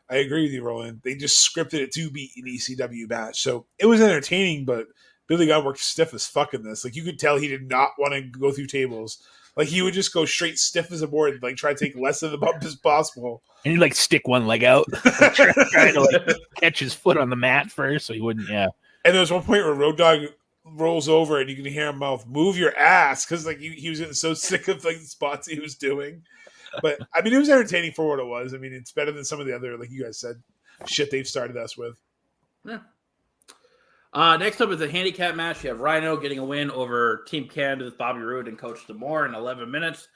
Speaker 4: I agree with you, Roland. They just scripted it to be an ECW match. So it was entertaining, but Billy Gunn worked stiff as fuck in this. Like, you could tell he did not want to go through tables. Like, he would just go straight stiff as a board and, like, try to take less of the bump as possible.
Speaker 2: And he'd, like, stick one leg out, trying to, like, catch his foot on the mat first so he wouldn't, And
Speaker 4: there was one point where Road Dogg rolls over and you can hear him mouth, "Move your ass," because, like, he was getting so sick of, like, the spots he was doing. But, I mean, it was entertaining for what it was. I mean, it's better than some of the other, like you guys said, shit they've started us with.
Speaker 3: Yeah. Next up is a handicap match. You have Rhino getting a win over Team Canada with Bobby Roode and Coach D'Amore in 11 minutes.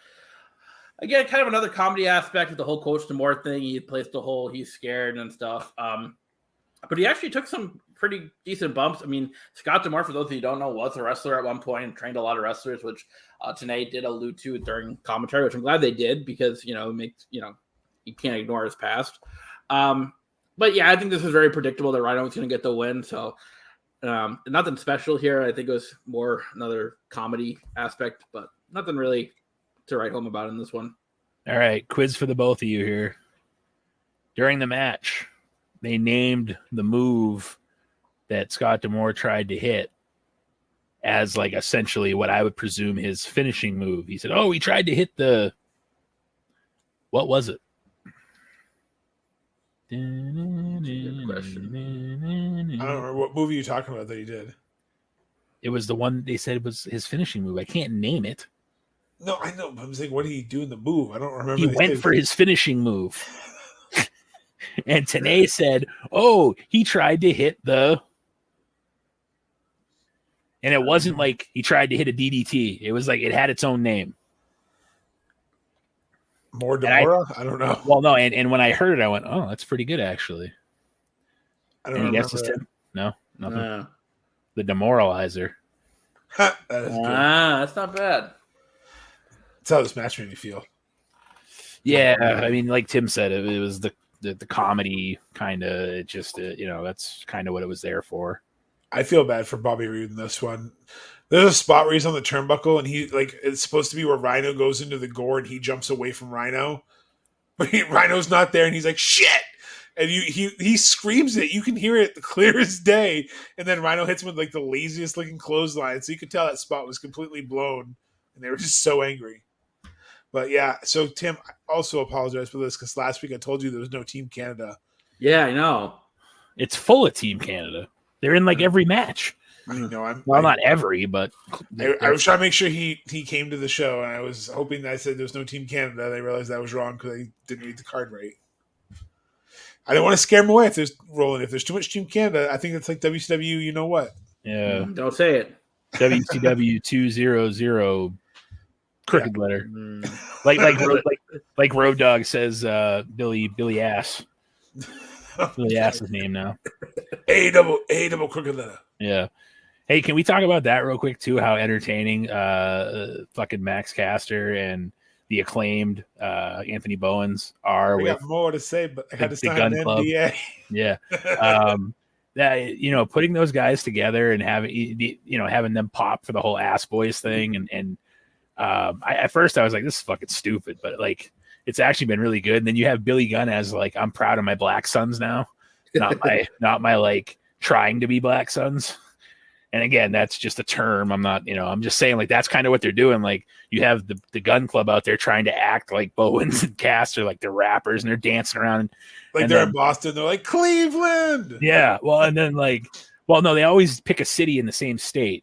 Speaker 3: Again, kind of another comedy aspect of the whole Coach D'Amore thing. He plays the whole he's scared and stuff. But he actually took some pretty decent bumps. I mean, Scott D'Amore, for those of you who don't know, was a wrestler at one point and trained a lot of wrestlers, which Tenay did allude to during commentary, which I'm glad they did because, it makes, you can't ignore his past. But yeah, I think this was very predictable that Rhino was going to get the win. So nothing special here. I think it was more another comedy aspect, but nothing really to write home about in this one.
Speaker 2: All right, quiz for the both of you here. During the match, they named the move that Scott D'Amore tried to hit as, like, essentially what I would presume his finishing move. He said, "Oh, he tried to hit the..." What was it?
Speaker 3: Good question.
Speaker 4: I don't remember what movie you're talking about that he did.
Speaker 2: It was the one they said was his finishing move. I can't name it.
Speaker 4: No, I know. I'm saying, what did he do in the move? I don't remember.
Speaker 2: He went for his finishing move. And Tenay said, "Oh, he tried to hit the..." And it wasn't like he tried to hit a DDT. It was like it had its own name.
Speaker 4: More Demora? I don't know.
Speaker 2: Well, no, and when I heard it, I went, "Oh, that's pretty good, actually."
Speaker 4: I don't
Speaker 2: Any
Speaker 4: remember
Speaker 2: guesses,
Speaker 4: that.
Speaker 2: Tim? No, nothing.
Speaker 3: Uh,
Speaker 2: The Demoralizer.
Speaker 4: That is good.
Speaker 3: that's not bad.
Speaker 4: That's how this match made me feel.
Speaker 2: Yeah, I mean, like Tim said, it was the comedy kind of. It just that's kind of what it was there for.
Speaker 4: I feel bad for Bobby Roode in this one. There's a spot where he's on the turnbuckle and he it's supposed to be where Rhino goes into the gore and he jumps away from Rhino, but Rhino's not there and he's like shit, and he screams it. You can hear it clear as day, and then Rhino hits him with like the laziest looking clothesline. So you could tell that spot was completely blown, and they were just so angry. But yeah, so Tim, I also apologize for this because last week I told you there was no Team Canada.
Speaker 3: Yeah, I know.
Speaker 2: It's full of Team Canada. They're in like every match.
Speaker 4: I know.
Speaker 2: Not every, but
Speaker 4: I was trying to make sure he came to the show, and I was hoping that I said there's no Team Canada. They realized that was wrong because I didn't read the card right. I didn't want to scare him away if there's rolling. If there's too much Team Canada, I think it's like WCW. You know what?
Speaker 2: Yeah,
Speaker 3: Don't say it.
Speaker 2: WCW 200 crooked letter. Like Road Dogg says. Billy Ass. Billy Ass's name now.
Speaker 4: A double crooked letter.
Speaker 2: Yeah. Hey, can we talk about that real quick too? How entertaining fucking Max Caster and the acclaimed Anthony Bowens are.
Speaker 4: I got more to say, but I had to sign an
Speaker 2: Club.
Speaker 4: NDA.
Speaker 2: Yeah. That putting those guys together and having them pop for the whole Ass Boys thing, and at first I was like, this is fucking stupid, but like it's actually been really good. And then you have Billy Gunn as like, I'm proud of my black sons now, not my like trying to be black sons. And again, that's just a term. I'm not, I'm just saying like that's kind of what they're doing. Like you have the Gun Club out there trying to act like Bowens and Caster, like they're rappers and they're dancing around.
Speaker 4: Like they're in Boston. They're like Cleveland.
Speaker 2: Yeah. Well, and then no, they always pick a city in the same state.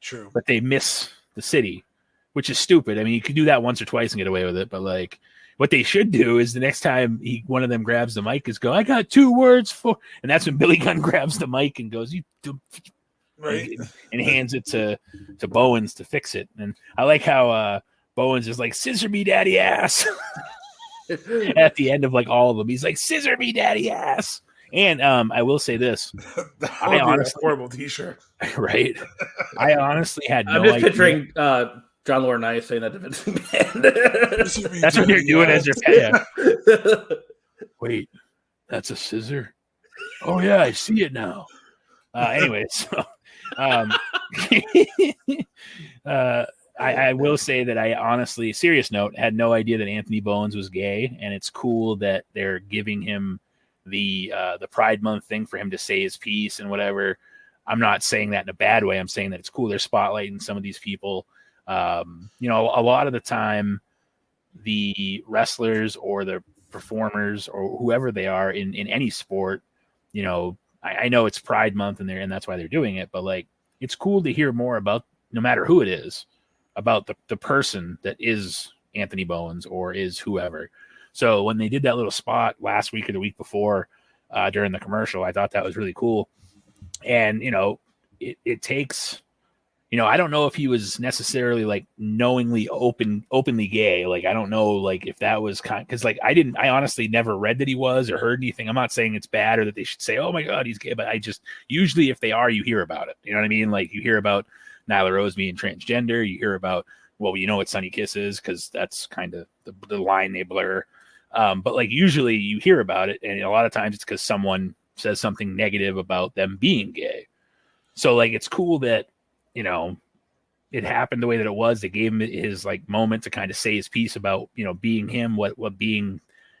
Speaker 4: True.
Speaker 2: But they miss the city, which is stupid. I mean, you could do that once or twice and get away with it. But like what they should do is the next time one of them grabs the mic is go, I got 2 words for, and that's when Billy Gunn grabs the mic and goes, you do.
Speaker 4: Right.
Speaker 2: And hands it to Bowens to fix it. And I like how Bowens is like, scissor me daddy ass at the end of like all of them. He's like, scissor me daddy ass. And I will say this.
Speaker 4: That would be a horrible t-shirt.
Speaker 2: Right. I honestly had no
Speaker 3: I'm just
Speaker 2: idea.
Speaker 3: picturing John Laurinaitis saying that to Vince McMahon.
Speaker 2: That's what they're doing as their Wait, that's a scissor? Oh yeah, I see it now. Anyways, so I will say that I honestly, serious note, had no idea that Anthony Bowens was gay, and it's cool that they're giving him the Pride Month thing for him to say his piece and whatever. I'm not saying that in a bad way. I'm saying that it's cool. They're spotlighting some of these people. A lot of the time, the wrestlers or the performers or whoever they are in any sport, I know it's Pride Month and that's why they're doing it, but like it's cool to hear more about, no matter who it is, about the person that is Anthony Bowens or is whoever. So when they did that little spot last week or the week before during the commercial, I thought that was really cool. And it takes, I don't know if he was necessarily like knowingly openly gay. Like, I don't know, like if that was because like I honestly never read that he was or heard anything. I'm not saying it's bad or that they should say, oh my God, he's gay. But I just, usually if they are, you hear about it. You know what I mean? Like you hear about Nyla Rose being transgender. You hear about, well, what Sunny Kiss is, because that's kind of the line they blur. But like usually you hear about it. And a lot of times it's because someone says something negative about them being gay. So like, it's cool that, it happened the way that it was. They gave him his like moment to kind of say his piece about, being him, what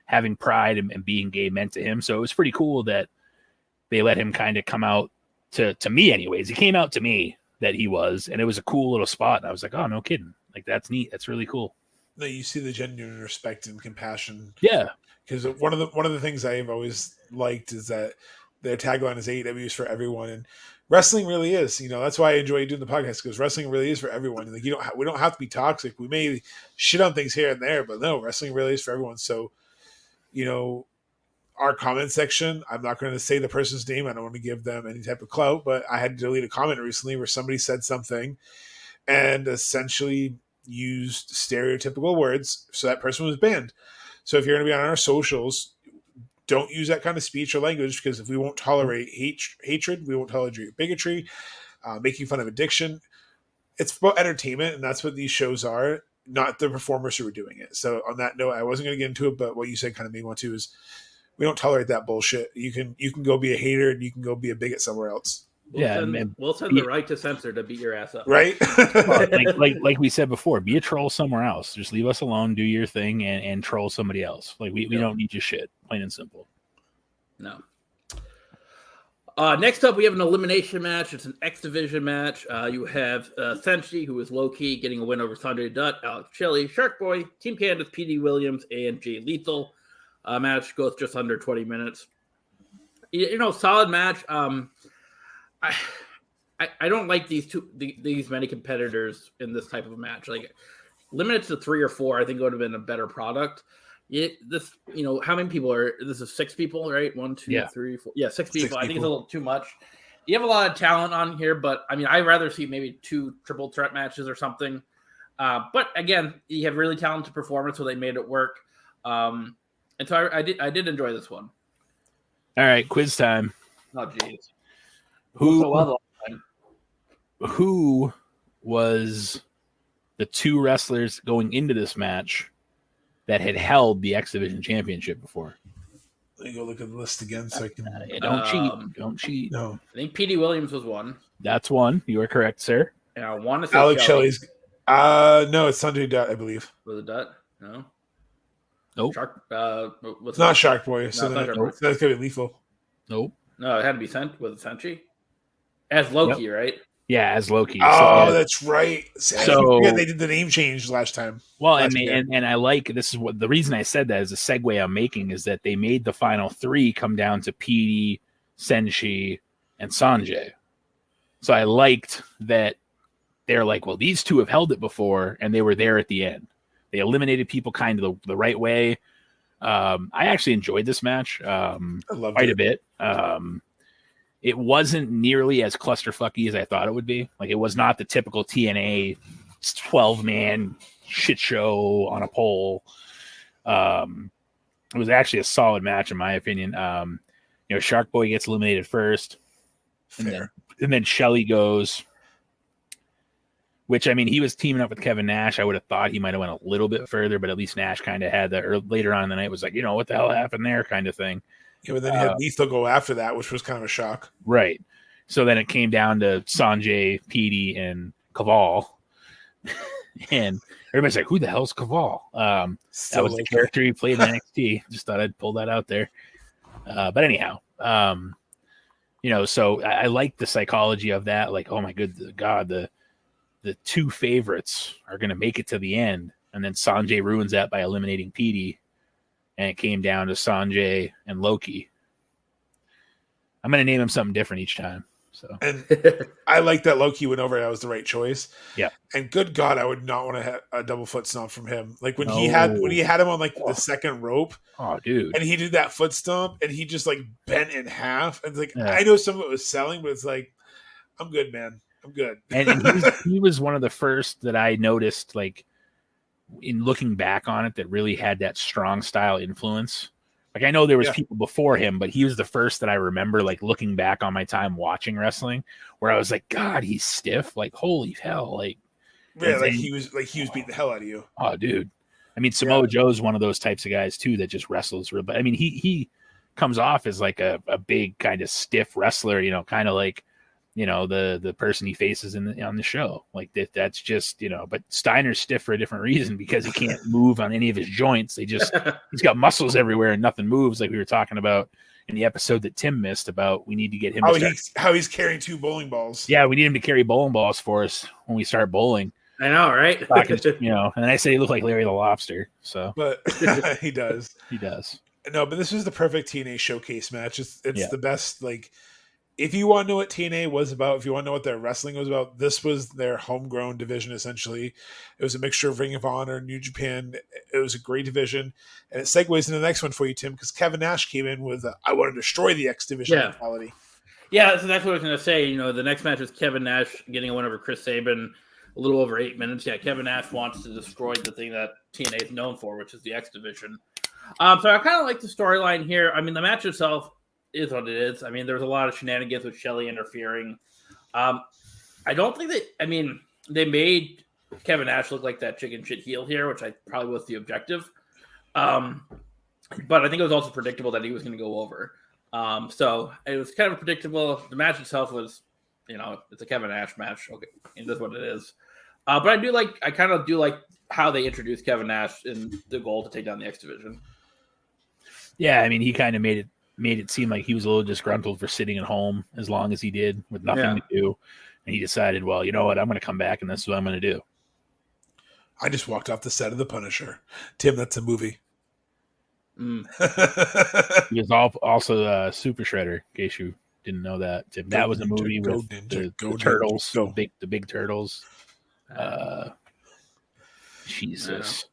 Speaker 2: having pride and being gay meant to him. So it was pretty cool that they let him kind of come out to me anyways. He came out to me that he was, and it was a cool little spot. And I was like, oh, no kidding. Like, that's neat. That's really cool.
Speaker 4: No, you see the genuine respect and compassion.
Speaker 2: Yeah.
Speaker 4: Because one of the things I've always liked is that their tagline is AEW is for everyone, and wrestling really is. That's why I enjoy doing the podcast, because wrestling really is for everyone. Like we don't have to be toxic. We may shit on things here and there, but no, wrestling really is for everyone. So, our comment section, I'm not going to say the person's name. I don't want to give them any type of clout, but I had to delete a comment recently where somebody said something and essentially used stereotypical words. So that person was banned. So if you're going to be on our socials, don't use that kind of speech or language, because if we won't tolerate hatred, we won't tolerate bigotry, making fun of addiction. It's about entertainment, and that's what these shows are, not the performers who are doing it. So on that note, I wasn't going to get into it, but what you said kind of made me want to, is we don't tolerate that bullshit. You can go be a hater, and you can go be a bigot somewhere else.
Speaker 3: We'll send the right to censor to beat your ass up.
Speaker 4: Right?
Speaker 2: like we said before, be a troll somewhere else. Just leave us alone, do your thing, and troll somebody else. Like we don't need your shit, plain and simple.
Speaker 3: No. Next up, we have an elimination match. It's an X Division match. You have Senshi, who is low-key, getting a win over Sanjay Dutt, Alex Shelley, Shark Boy, Team Candace, P.D. Williams, and Jay Lethal. Match goes just under 20 minutes. Solid match. I don't like these many competitors in this type of a match. Like, limited to 3 or 4, I think it would have been a better product. How many people are? This is 6 people, right? 1, 2, 3, 4. Yeah, 6 people. I think it's a little too much. You have a lot of talent on here, but I mean, I'd rather see maybe 2 triple threat matches or something. But again, you have really talented performers, so they made it work. And so I did enjoy this one.
Speaker 2: All right, quiz time.
Speaker 3: Oh, jeez.
Speaker 2: Who was the 2 wrestlers going into this match that had held the X Division Championship before?
Speaker 4: Let me go look at the list again so I can.
Speaker 2: Don't cheat. Don't cheat.
Speaker 4: No.
Speaker 3: I think P.D. Williams was one.
Speaker 2: That's one. You are correct, sir.
Speaker 3: And I want to say
Speaker 4: Alex Shelley's. No, it's Sanjay Dutt, I believe.
Speaker 3: Was it Dutt? No.
Speaker 2: Nope.
Speaker 3: Shark.
Speaker 4: It's not Shark Boy. So
Speaker 3: No,
Speaker 4: that's going to be Lethal.
Speaker 2: Nope.
Speaker 3: No, it had to be sent with Senshi. As Loki, right?
Speaker 2: Yeah, as Loki.
Speaker 4: Oh, that's right.
Speaker 2: So
Speaker 4: they did the name change last time.
Speaker 2: Well, and I like, this is what the reason I said that is a segue I'm making, is that they made the final 3 come down to PD, Senshi, and Sanjay. So I liked that they're like, well, these 2 have held it before, and they were there at the end. They eliminated people kind of the right way. I actually enjoyed this match quite a bit. It wasn't nearly as clusterfucky as I thought it would be. Like, it was not the typical TNA 12-man shit show on a pole. It was actually a solid match, in my opinion. Shark Boy gets eliminated first. And then Shelley goes, which, I mean, he was teaming up with Kevin Nash. I would have thought he might have went a little bit further, but at least Nash kind of had that later on in the night was like, what the hell happened there kind of thing.
Speaker 4: Yeah, but then he had Lethal go after that, which was kind of a shock.
Speaker 2: Right. So then it came down to Sanjay, Petey, and Kaval. And everybody's like, who the hell's Kaval? That was the character he played in NXT. Just thought I'd pull that out there. But anyhow, so I like the psychology of that. Like, oh my good God, the 2 favorites are going to make it to the end. And then Sanjay ruins that by eliminating Petey. And it came down to Sanjay and Loki. I'm going to name him something different each time. So,
Speaker 4: and I like that Loki went over. That was the right choice.
Speaker 2: Yeah.
Speaker 4: And good God, I would not want to have a double foot stomp from him. Like when he had him on like the second rope.
Speaker 2: Oh, dude!
Speaker 4: And he did that foot stomp, and he just like bent in half. And like I know some of it was selling, but it's like, I'm good, man. I'm good.
Speaker 2: And he was one of the first that I noticed, like, in looking back on it, that really had that strong style influence. Like, I know there was people before him, but he was the first that I remember, like, looking back on my time watching wrestling, where I was like, God, he's stiff. Like, holy hell. Like,
Speaker 4: yeah, he was beating the hell out of you.
Speaker 2: Oh, dude. I mean, Samoa Joe's one of those types of guys too, that just wrestles real. But I mean, he comes off as like a big kind of stiff wrestler, kind of like, the person he faces on the show. Like that's just, but Steiner's stiff for a different reason, because he can't move on any of his joints. He's got muscles everywhere and nothing moves, like we were talking about in the episode that Tim missed about we need to get him
Speaker 4: how he's carrying 2 bowling balls.
Speaker 2: Yeah, we need him to carry bowling balls for us when we start bowling.
Speaker 3: I know, right?
Speaker 2: And I say he looked like Larry the Lobster. So,
Speaker 4: but he does.
Speaker 2: He does.
Speaker 4: No, but this was the perfect TNA showcase match. It's the best. Like, if you want to know what TNA was about, if you want to know what their wrestling was about, this was their homegrown division, essentially. It was a mixture of Ring of Honor, New Japan. It was a great division. And it segues into the next one for you, Tim, because Kevin Nash came in with, I want to destroy the X division mentality.
Speaker 3: Yeah, so that's what I was going to say. The next match was Kevin Nash getting a win over Chris Sabin, a little over 8 minutes. Yeah, Kevin Nash wants to destroy the thing that TNA is known for, which is the X division. So I kind of like the storyline here. I mean, the match itself is what it is. I mean, there's a lot of shenanigans with Shelley interfering. I don't think that. I mean, they made Kevin Nash look like that chicken shit heel here, which I probably was the objective. But I think it was also predictable that he was going to go over. So it was kind of predictable. The match itself was, it's a Kevin Nash match. Okay, it is what it is. But I kind of do like how they introduced Kevin Nash in the goal to take down the X Division.
Speaker 2: Yeah, I mean, he kind of made it seem like he was a little disgruntled for sitting at home as long as he did with nothing to do. And he decided, well, you know what? I'm going to come back, and this is what I'm going to do.
Speaker 4: I just walked off the set of The Punisher. Tim, that's a movie.
Speaker 2: He was also Super Shredder, in case you didn't know that. Tim. That was a movie with the turtles, the big turtles. Jesus.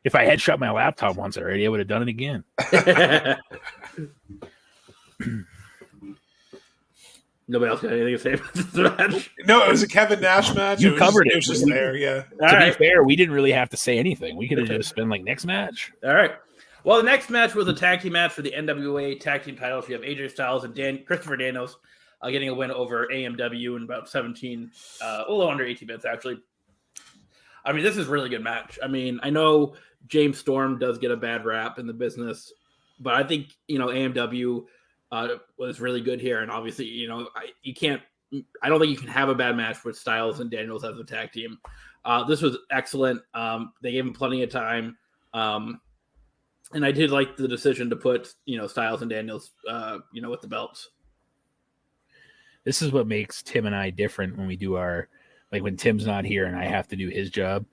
Speaker 2: If I had shut my laptop once already, I would have done it again.
Speaker 3: Nobody else got anything to say about this match?
Speaker 4: No, it was a Kevin Nash match.
Speaker 2: You covered it.
Speaker 4: It was just there, yeah.
Speaker 2: To be fair, we didn't really have to say anything. We could have just been like, next match.
Speaker 3: All right. Well, the next match was a tag team match for the NWA tag team titles. You have AJ Styles and Christopher Daniels getting a win over AMW in about 17, a little under 18 minutes, actually. I mean, this is a really good match. I mean, I know James Storm does get a bad rap in the business, but I think, AMW was really good here. And obviously, I don't think you can have a bad match with Styles and Daniels as a tag team. This was excellent. They gave him plenty of time. And I did like the decision to put, Styles and Daniels, with the belts.
Speaker 2: This is what makes Tim and I different when we do when Tim's not here and I have to do his job.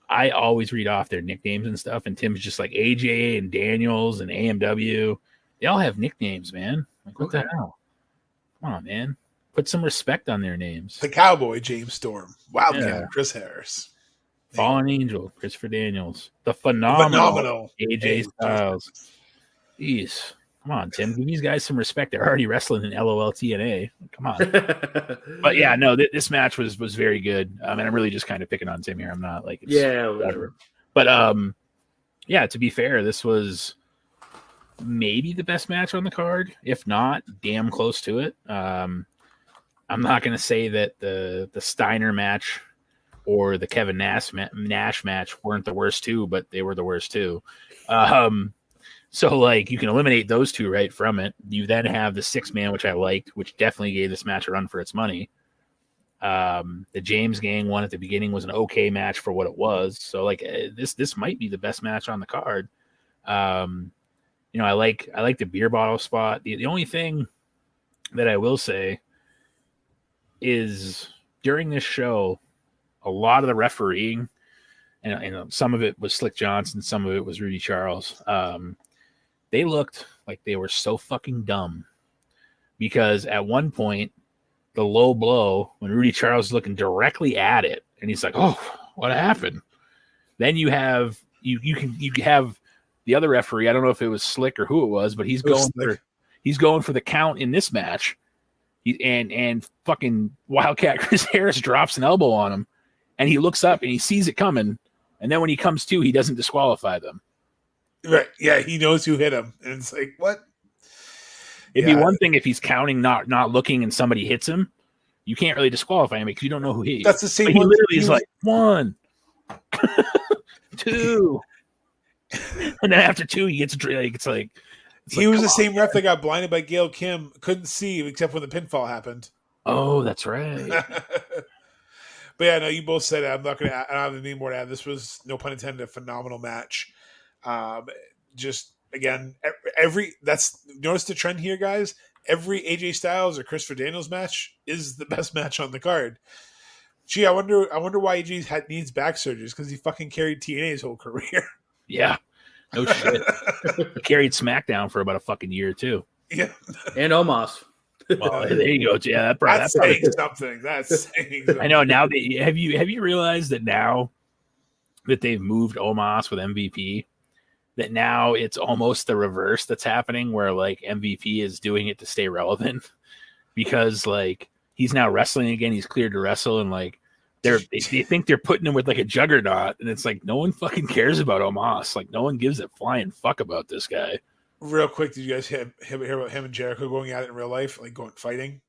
Speaker 2: I always read off their nicknames and stuff. And Tim's just like AJ and Daniels and AMW. They all have nicknames, man. Like, what the hell? Come on, man. Put some respect on their names.
Speaker 4: The Cowboy, James Storm. Wildcat, Chris Harris.
Speaker 2: Fallen Angel, Christopher Daniels. The phenomenal AJ Styles. Jeez. Come on, Tim. Give these guys some respect. They're already wrestling in LOL TNA. Come on. But yeah, no, this match was very good. I mean, I'm really just kind of picking on Tim here. I'm not like,
Speaker 3: whatever.
Speaker 2: But to be fair, this was maybe the best match on the card. If not, damn close to it. I'm not going to say that the Steiner match or the Kevin Nash match weren't the worst two, but they were the worst two. So, you can eliminate those two right from it. You then have the 6-man, which I liked, which definitely gave this match a run for its money. The James Gang one at the beginning was an okay match for what it was. So, this might be the best match on the card. I like the beer bottle spot. The only thing that I will say is during this show, a lot of the refereeing, and some of it was Slick Johnson, some of it was Rudy Charles. They looked like they were so fucking dumb because at one point, the low blow, when Rudy Charles is looking directly at it, and he's like, "Oh, what happened?" Then you have you have the other referee. I don't know if it was Slick or who it was, but he's going for the count in this match. And fucking Wildcat Chris Harris drops an elbow on him, and he looks up and he sees it coming, and then when he comes to, he doesn't disqualify them.
Speaker 4: Right. Yeah, he knows who hit him. And it's like, what?
Speaker 2: It'd be one thing if he's counting, not looking, and somebody hits him. You can't really disqualify him because you don't know who he is.
Speaker 4: That's the same.
Speaker 2: But he literally is like 1, 2. And then after 2, he gets
Speaker 4: he was the same ref that got blinded by Gail Kim. Couldn't see except when the pinfall happened.
Speaker 2: Oh, that's right.
Speaker 4: But yeah, no, you both said it. I don't have anything more to add. This was, no pun intended, a phenomenal match. Just again, notice the trend here, guys. Every AJ Styles or Christopher Daniels match is the best match on the card. Gee, I wonder why AJ needs back surgeries, because he fucking carried TNA's whole career.
Speaker 2: Yeah, no shit. He carried SmackDown for about a fucking year too.
Speaker 4: Yeah,
Speaker 3: and Omos.
Speaker 2: Well, there you go. Yeah,
Speaker 4: that's saying something. That's saying something.
Speaker 2: I know. Now, have you realized that now that they've moved Omos with MVP, that now it's almost the reverse that's happening, where MVP is doing it to stay relevant because he's now wrestling again. He's cleared to wrestle, and they think they're putting him with like a juggernaut, and it's like no one fucking cares about Omos. Like no one gives a flying fuck about this guy.
Speaker 4: Real quick, did you guys hear about him and Jericho going at it in real life, like going fighting?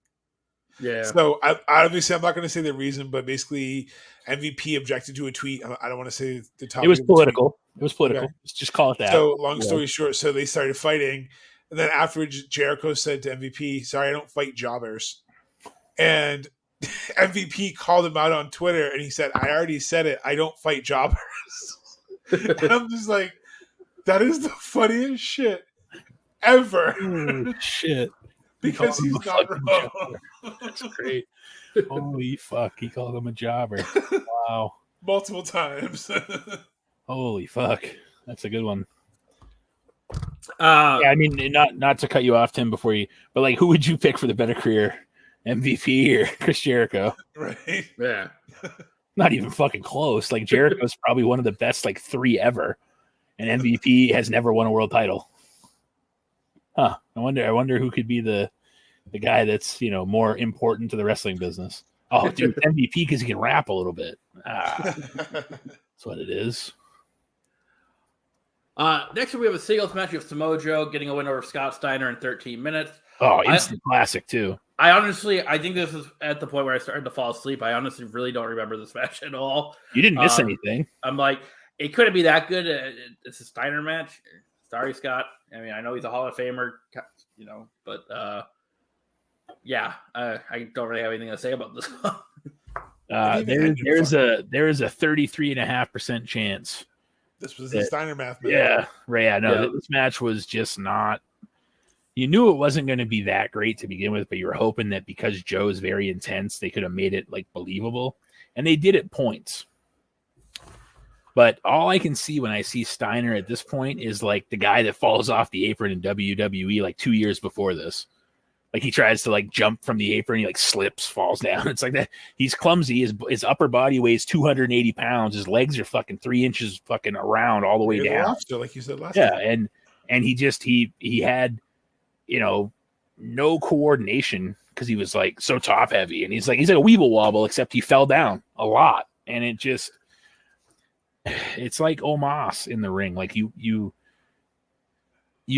Speaker 3: Yeah.
Speaker 4: So obviously, I'm not going to say the reason, but basically, MVP objected to a tweet. I don't want to say the topic.
Speaker 2: It was political. It was political.
Speaker 4: Okay.
Speaker 2: Let's just call it that.
Speaker 4: So long story short, so they started fighting, and then afterwards, Jericho said to MVP, "Sorry, I don't fight jobbers," and MVP called him out on Twitter, and he said, "I already said it. I don't fight jobbers." And I'm just like, that is the funniest shit ever.
Speaker 2: Oh, shit.
Speaker 4: Because he's not wrong.
Speaker 2: That's great. Holy fuck. He called him a jobber. Wow.
Speaker 4: Multiple times.
Speaker 2: Holy fuck. That's a good one.
Speaker 3: Yeah,
Speaker 2: I mean, not to cut you off, Tim, before you, but like, who would you pick for the better career? MVP or Chris Jericho?
Speaker 4: Right.
Speaker 3: Yeah.
Speaker 2: Not even fucking close. Like, Jericho's probably one of the best, like, 3 ever. And MVP has never won a world title. Huh. I wonder who could be the guy that's, more important to the wrestling business. Oh, dude, MVP because he can rap a little bit. That's what it is.
Speaker 3: Next, we have a singles match with Samoa Joe getting a win over Scott Steiner in 13 minutes.
Speaker 2: Oh, instant classic, too.
Speaker 3: I think this is at the point where I started to fall asleep. I honestly really don't remember this match at all.
Speaker 2: You didn't miss anything.
Speaker 3: I'm like, it couldn't be that good. It's a Steiner match. Sorry, Scott. I mean, I know he's a Hall of Famer, but yeah, I don't really have anything to say about this one.
Speaker 2: There is a 33.5% chance.
Speaker 4: This was the Steiner math. Man.
Speaker 2: Yeah, right. Yeah, no, this match was just not. You knew it wasn't going to be that great to begin with, but you were hoping that because Joe is very intense, they could have made it like believable, and they did at points. But all I can see when I see Steiner at this point is like the guy that falls off the apron in WWE like 2 years before this. Like he tries to like jump from the apron, he like slips, falls down. It's like that. He's clumsy. His upper body weighs 280 pounds. His legs are fucking 3 inches fucking around all the way down.
Speaker 4: Lobster, like you said last time.
Speaker 2: And he had, no coordination because he was like so top heavy, and he's like a weeble wobble, except he fell down a lot, and it's like Omos in the ring. Like you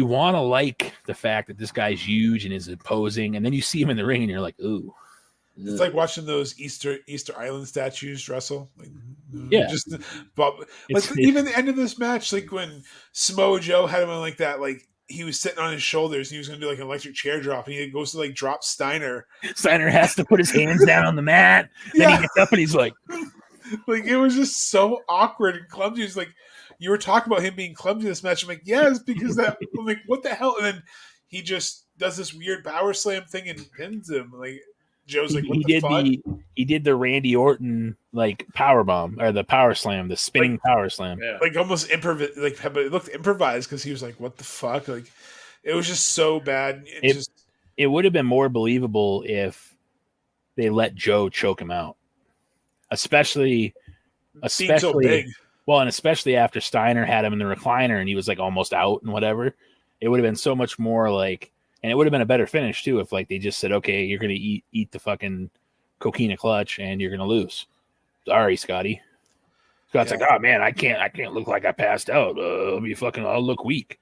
Speaker 2: want to like the fact that this guy's huge and is imposing, and then you see him in the ring and you're like, ooh.
Speaker 4: It's like watching those Easter Island statues wrestle. Like,
Speaker 2: yeah.
Speaker 4: Even the end of this match, like when Samoa Joe had him on like that, like he was sitting on his shoulders and he was going to do like an electric chair drop, and he goes to like drop Steiner.
Speaker 2: Steiner has to put his hands down on the mat. Then he gets up and he's like,
Speaker 4: it was just so awkward and clumsy. It's like, you were talking about him being clumsy in this match. I'm like, yes, because that. I'm like, what the hell? And then he just does this weird power slam thing and pins him. Like Joe's like, what the fuck?
Speaker 2: He did the Randy Orton like power bomb or the power slam, the spinning power slam.
Speaker 3: Yeah.
Speaker 4: Like almost improvised. Like, but it looked improvised because he was like, what the fuck? Like it was just so bad.
Speaker 2: It would have been more believable if they let Joe choke him out, especially
Speaker 4: so big.
Speaker 2: Well, and especially after Steiner had him in the recliner and he was like almost out and whatever, it would have been so much more like, and it would have been a better finish too if like they just said, okay, you're gonna eat the fucking coquina clutch and you're gonna lose. Sorry, Scotty. Scott's like, oh man, I can't look like I passed out. I'll look weak,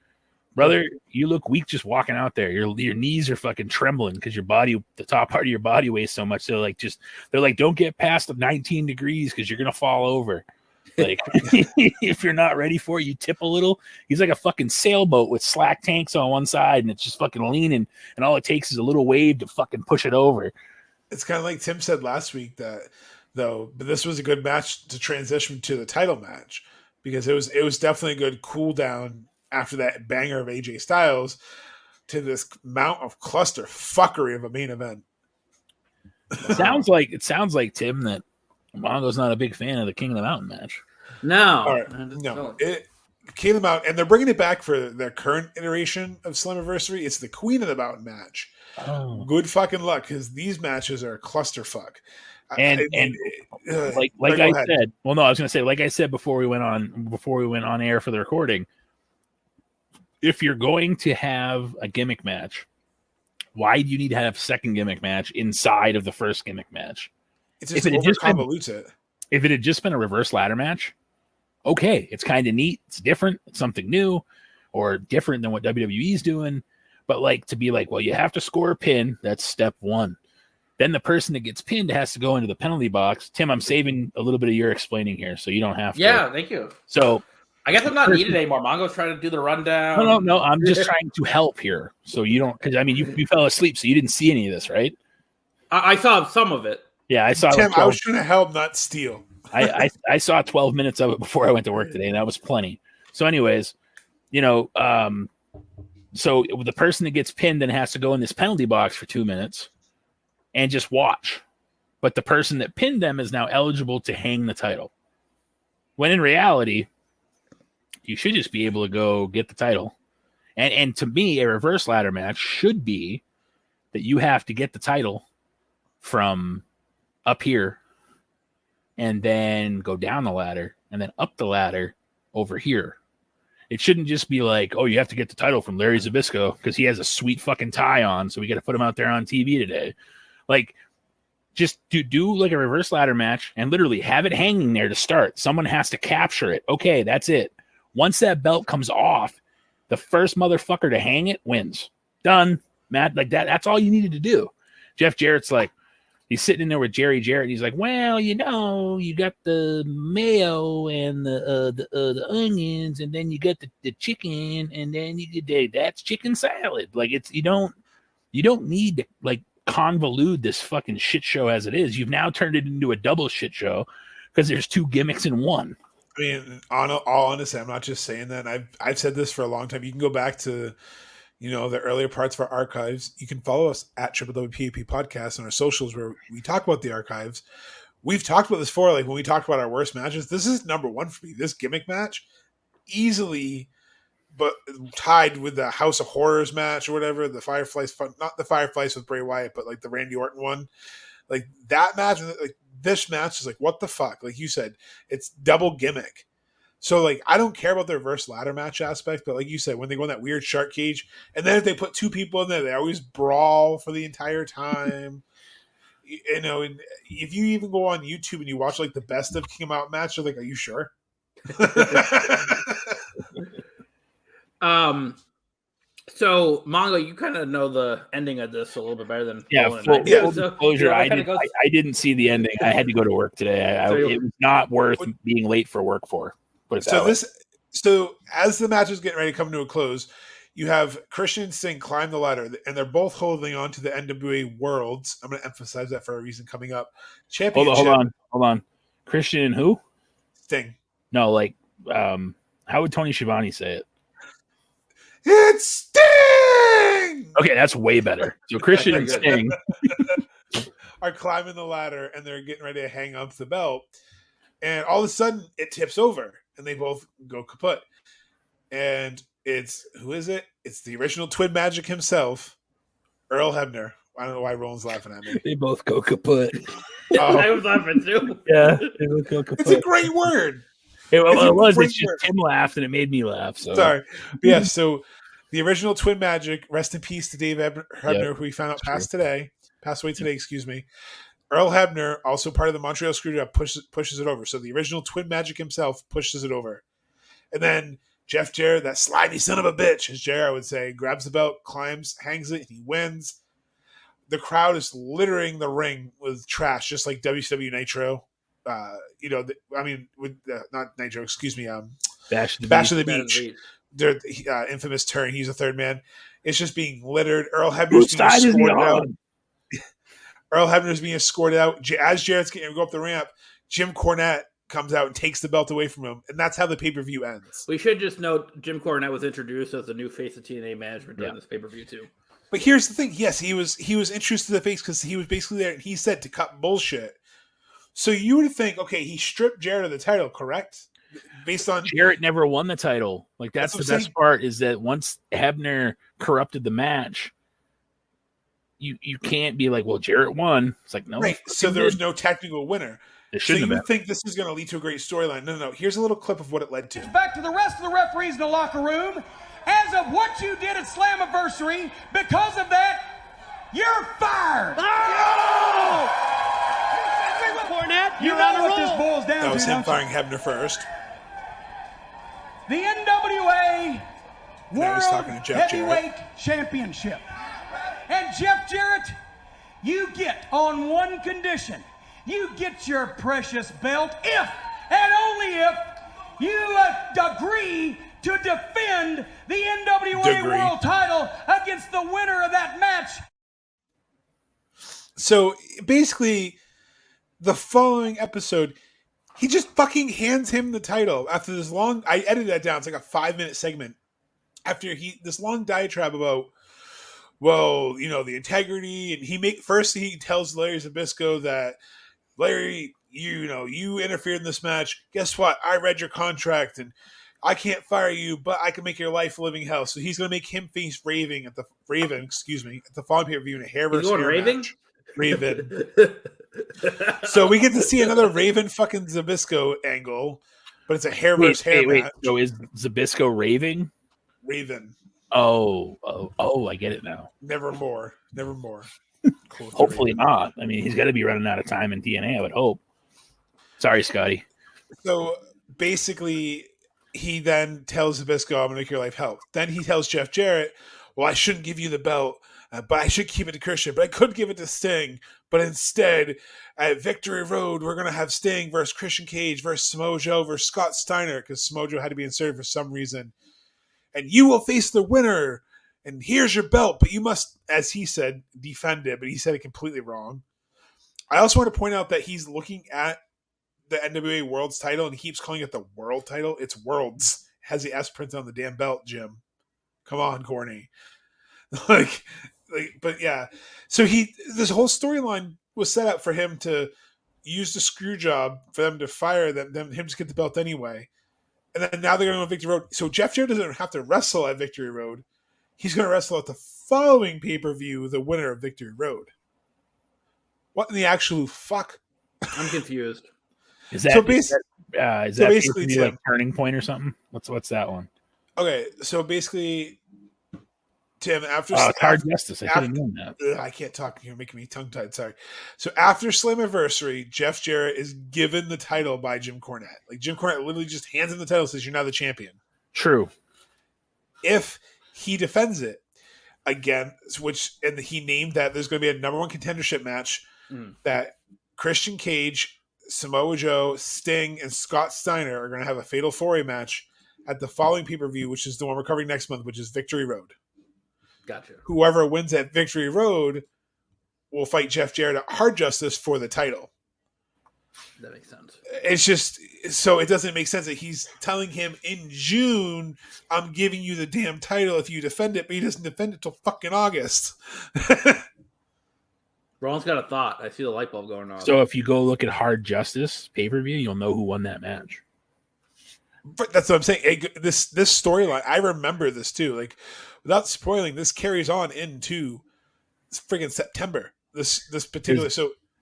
Speaker 2: brother. You look weak just walking out there. Your knees are fucking trembling because the top part of your body weighs so much. They're like, don't get past the 19 degrees because you're gonna fall over. Like if you're not ready for it, you tip a little. He's like a fucking sailboat with slack tanks on one side and it's just fucking leaning, and all it takes is a little wave to fucking push it over.
Speaker 4: It's kind of like Tim said last week but this was a good match to transition to the title match because it was definitely a good cool down after that banger of AJ Styles to this amount of cluster fuckery of a main event.
Speaker 2: It sounds like Tim that Mongo's not a big fan of the King of the Mountain match.
Speaker 3: No.
Speaker 4: All right. No. King of the Mountain, and they're bringing it back for their current iteration of Slammiversary. It's the Queen of the Mountain match. Oh. Good fucking luck, because these matches are a clusterfuck.
Speaker 2: I said, well, no, I was going to say, like I said before we went on air for the recording, if you're going to have a gimmick match, why do you need to have a second gimmick match inside of the first gimmick match?
Speaker 4: It just convolutes it.
Speaker 2: If it had just been a reverse ladder match, okay, it's kind of neat. It's different. It's something new or different than what WWE's doing. But like to be like, well, you have to score a pin. That's step one. Then the person that gets pinned has to go into the penalty box. Tim, I'm saving a little bit of your explaining here, so you don't have to.
Speaker 3: Yeah, thank you.
Speaker 2: So
Speaker 3: I guess I'm not needed anymore. Mongo's trying to do the rundown.
Speaker 2: No. I'm just trying to help here. So you don't, because I mean, you fell asleep, so you didn't see any of this, right?
Speaker 3: I saw some of it.
Speaker 2: Yeah, I saw.
Speaker 4: Tim, I was trying to help, not steal.
Speaker 2: I saw 12 minutes of it before I went to work today, and that was plenty. So, anyways, so the person that gets pinned then has to go in this penalty box for 2 minutes and just watch. But the person that pinned them is now eligible to hang the title. When in reality, you should just be able to go get the title. And to me, a reverse ladder match should be that you have to get the title from up here and then go down the ladder and then up the ladder over here. It shouldn't just be like, oh, you have to get the title from Larry Zbyszko because he has a sweet fucking tie on, so we got to put him out there on TV today. Like, just do like a reverse ladder match and literally have it hanging there to start. Someone has to capture it. Okay, that's it. Once that belt comes off, the first motherfucker to hang it wins. Done. Matt, like that's all you needed to do. Jeff Jarrett's like, he's sitting in there with Jerry Jarrett. And he's like, well, you got the mayo and the onions, and then you got the chicken, and then that's chicken salad. Like you don't need to like convolute this fucking shit show as it is. You've now turned it into a double shit show because there's two gimmicks in one.
Speaker 4: I mean, all honesty, I'm not just saying that. I've said this for a long time. You can go back to the earlier parts of our archives. You can follow us at WWPAP Podcast on our socials where we talk about the archives. We've talked about this before, like when we talked about our worst matches. This is number one for me. This gimmick match, easily, but tied with the House of Horrors match or whatever, the Fireflies, not the Fireflies with Bray Wyatt, but like the Randy Orton one. Like that match, like this match is like, what the fuck? Like you said, it's double gimmick. So, like, I don't care about the reverse ladder match aspect, but like you said, when they go in that weird shark cage, and then if they put two people in there, they always brawl for the entire time. And if you even go on YouTube and you watch, like, the best of King of Mountain match, you're like, are you sure?
Speaker 3: So, Mongo, you kind of know the ending of this a little bit better than
Speaker 2: full disclosure. I didn't see the ending. I had to go to work today. It was not worth being late for work for.
Speaker 4: So as the match is getting ready to come to a close, you have Christian and Sting climb the ladder, and they're both holding on to the NWA Worlds. I'm going to emphasize that for a reason coming up. Championship.
Speaker 2: Hold on. Christian and who?
Speaker 4: Sting.
Speaker 2: No, like, how would Tony Schiavone say it?
Speaker 4: It's Sting!
Speaker 2: Okay, that's way better. So Christian and Sting
Speaker 4: are climbing the ladder, and they're getting ready to hang up the belt. And all of a sudden, it tips over, and they both go kaput. And who is it? It's the original Twin Magic himself, Earl Hebner. I don't know why Roland's laughing at me.
Speaker 2: They both go kaput.
Speaker 3: I was laughing too.
Speaker 2: Yeah, they both go kaput.
Speaker 4: It's a great word.
Speaker 2: It's just Tim laughed, and it made me laugh. So.
Speaker 4: Sorry. But yeah, so the original Twin Magic, rest in peace to Dave Hebner, who we found out passed away today, excuse me. Earl Hebner, also part of the Montreal Screwjob, pushes it over. So the original Twin Magic himself pushes it over. And then Jeff Jarrett, that slimy son of a bitch, as Jarrett would say, grabs the belt, climbs, hangs it, and he wins. The crowd is littering the ring with trash, just like WCW Nitro. Not Nitro, excuse me. Bash of the Beach. Their infamous turn. He's a third man. It's just being littered. Earl Hebner's being escorted out. Earl Hebner's being escorted out. As Jarrett's getting to go up the ramp, Jim Cornette comes out and takes the belt away from him, and that's how the pay-per-view ends.
Speaker 3: We should just note Jim Cornette was introduced as the new face of TNA management during this pay-per-view too.
Speaker 4: But here's the thing: yes, he was introduced to the face because he was basically there, and he said to cut bullshit. So you would think, okay, he stripped Jarrett of the title, correct? Based on
Speaker 2: Jarrett never won the title. Like that's the best part is that once Hebner corrupted the match, you can't be like, well, Jarrett won. It's like no,
Speaker 4: right. So there was no technical winner. So you would think this is going to lead to a great storyline. No. Here's a little clip of what it led to.
Speaker 8: Back to the rest of the referees in the locker room. As of what you did at Slammiversary, because of that, you're fired.
Speaker 9: Oh! Cornette,
Speaker 8: You know what this boils down
Speaker 4: That was
Speaker 8: to,
Speaker 4: him
Speaker 8: don't you?
Speaker 4: firing Hebner first.
Speaker 8: The NWA
Speaker 4: Now he's
Speaker 8: World
Speaker 4: talking to Jeff
Speaker 8: Heavyweight Championship. And Jeff Jarrett, you get on one condition. You get your precious belt if and only if you agree to defend the NWA World title against the winner of that match.
Speaker 4: So basically, the following episode, he just fucking hands him the title after this long. I edited that down. It's like a 5-minute segment after this long diatribe about, well, you know, the integrity, and he tells Larry Zbyszko that, Larry, you interfered in this match. Guess what? I read your contract and I can't fire you, but I can make your life a living hell. So he's going to make him face Raven at the following pay-per-view in a hair versus hair match. Raven. So we get to see another Raven fucking Zbyszko angle, but it's a hair versus hair match.
Speaker 2: So is Zbyszko raving?
Speaker 4: Raven.
Speaker 2: Oh, I get it now.
Speaker 4: Nevermore.
Speaker 2: Hopefully not. I mean, he's got to be running out of time in TNA, I would hope. Sorry, Scotty.
Speaker 4: So basically, he then tells Zbyszko, I'm going to make your life hell. Then he tells Jeff Jarrett, well, I shouldn't give you the belt, but I should keep it to Christian. But I could give it to Sting. But instead, at Victory Road, we're going to have Sting versus Christian Cage versus Samoa Joe versus Scott Steiner, because Samoa Joe had to be inserted for some reason. And you will face the winner. And here's your belt, but you must, as he said, defend it. But he said it completely wrong. I also want to point out that he's looking at the NWA World's title and he keeps calling it the World title. It's Worlds. It has the S printed on the damn belt, Jim. Come on, corny. But yeah. So this whole storyline was set up for him to use the screw job for them to fire him to get the belt anyway. And then now they're going to Victory Road. So Jeff Jarrett doesn't have to wrestle at Victory Road. He's going to wrestle at the following pay-per-view, the winner of Victory Road. What in the actual fuck?
Speaker 3: I'm confused.
Speaker 2: Is that basically like Turning Point or something? What's that one?
Speaker 4: Okay, so basically, Tim, after
Speaker 2: Hard Justice, I should have known that.
Speaker 4: I can't talk. You're making me tongue-tied. Sorry. So after Slammiversary, Jeff Jarrett is given the title by Jim Cornette. Like Jim Cornette literally just hands him the title, and says, "You're now the champion."
Speaker 2: True.
Speaker 4: If he defends it again, and he named that there's going to be a number one contendership match that Christian Cage, Samoa Joe, Sting, and Scott Steiner are going to have a fatal four-way match at the following pay-per-view, which is the one we're covering next month, which is Victory Road.
Speaker 3: Gotcha.
Speaker 4: Whoever wins at Victory Road will fight Jeff Jarrett at Hard Justice for the title.
Speaker 3: That makes sense.
Speaker 4: It's just, so it doesn't make sense that he's telling him in June, I'm giving you the damn title if you defend it, but he doesn't defend it till fucking August.
Speaker 3: Ron's got a thought. I see the light bulb going on.
Speaker 2: So if you go look at Hard Justice pay-per-view, you'll know who won that match.
Speaker 4: But that's what I'm saying. This storyline, I remember this too. Like, without spoiling, this carries on into friggin' September. This particular,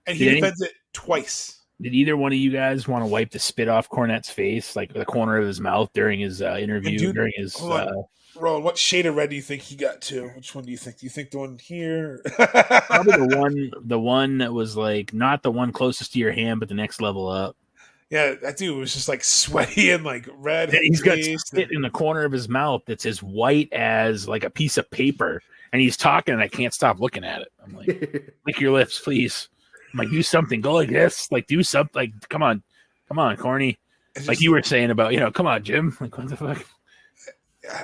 Speaker 4: and he defends it twice.
Speaker 2: Did either one of you guys want to wipe the spit off Cornette's face, like the corner of his mouth during his interview? During his
Speaker 4: Roland, what shade of red do you think he got to? Which one do you think? Do you think the one here?
Speaker 2: Probably the one that was like not the one closest to your hand, but the next level up.
Speaker 4: Yeah, that dude was just like sweaty and like red.
Speaker 2: Yeah, he's got spit in the corner of his mouth that's as white as like a piece of paper, and he's talking, and I can't stop looking at it. I'm like, lick your lips, please. I'm like, do something. Go like this. Like, do something. Like, come on, corny. Like you were saying about, come on, Jim. Like, what the fuck?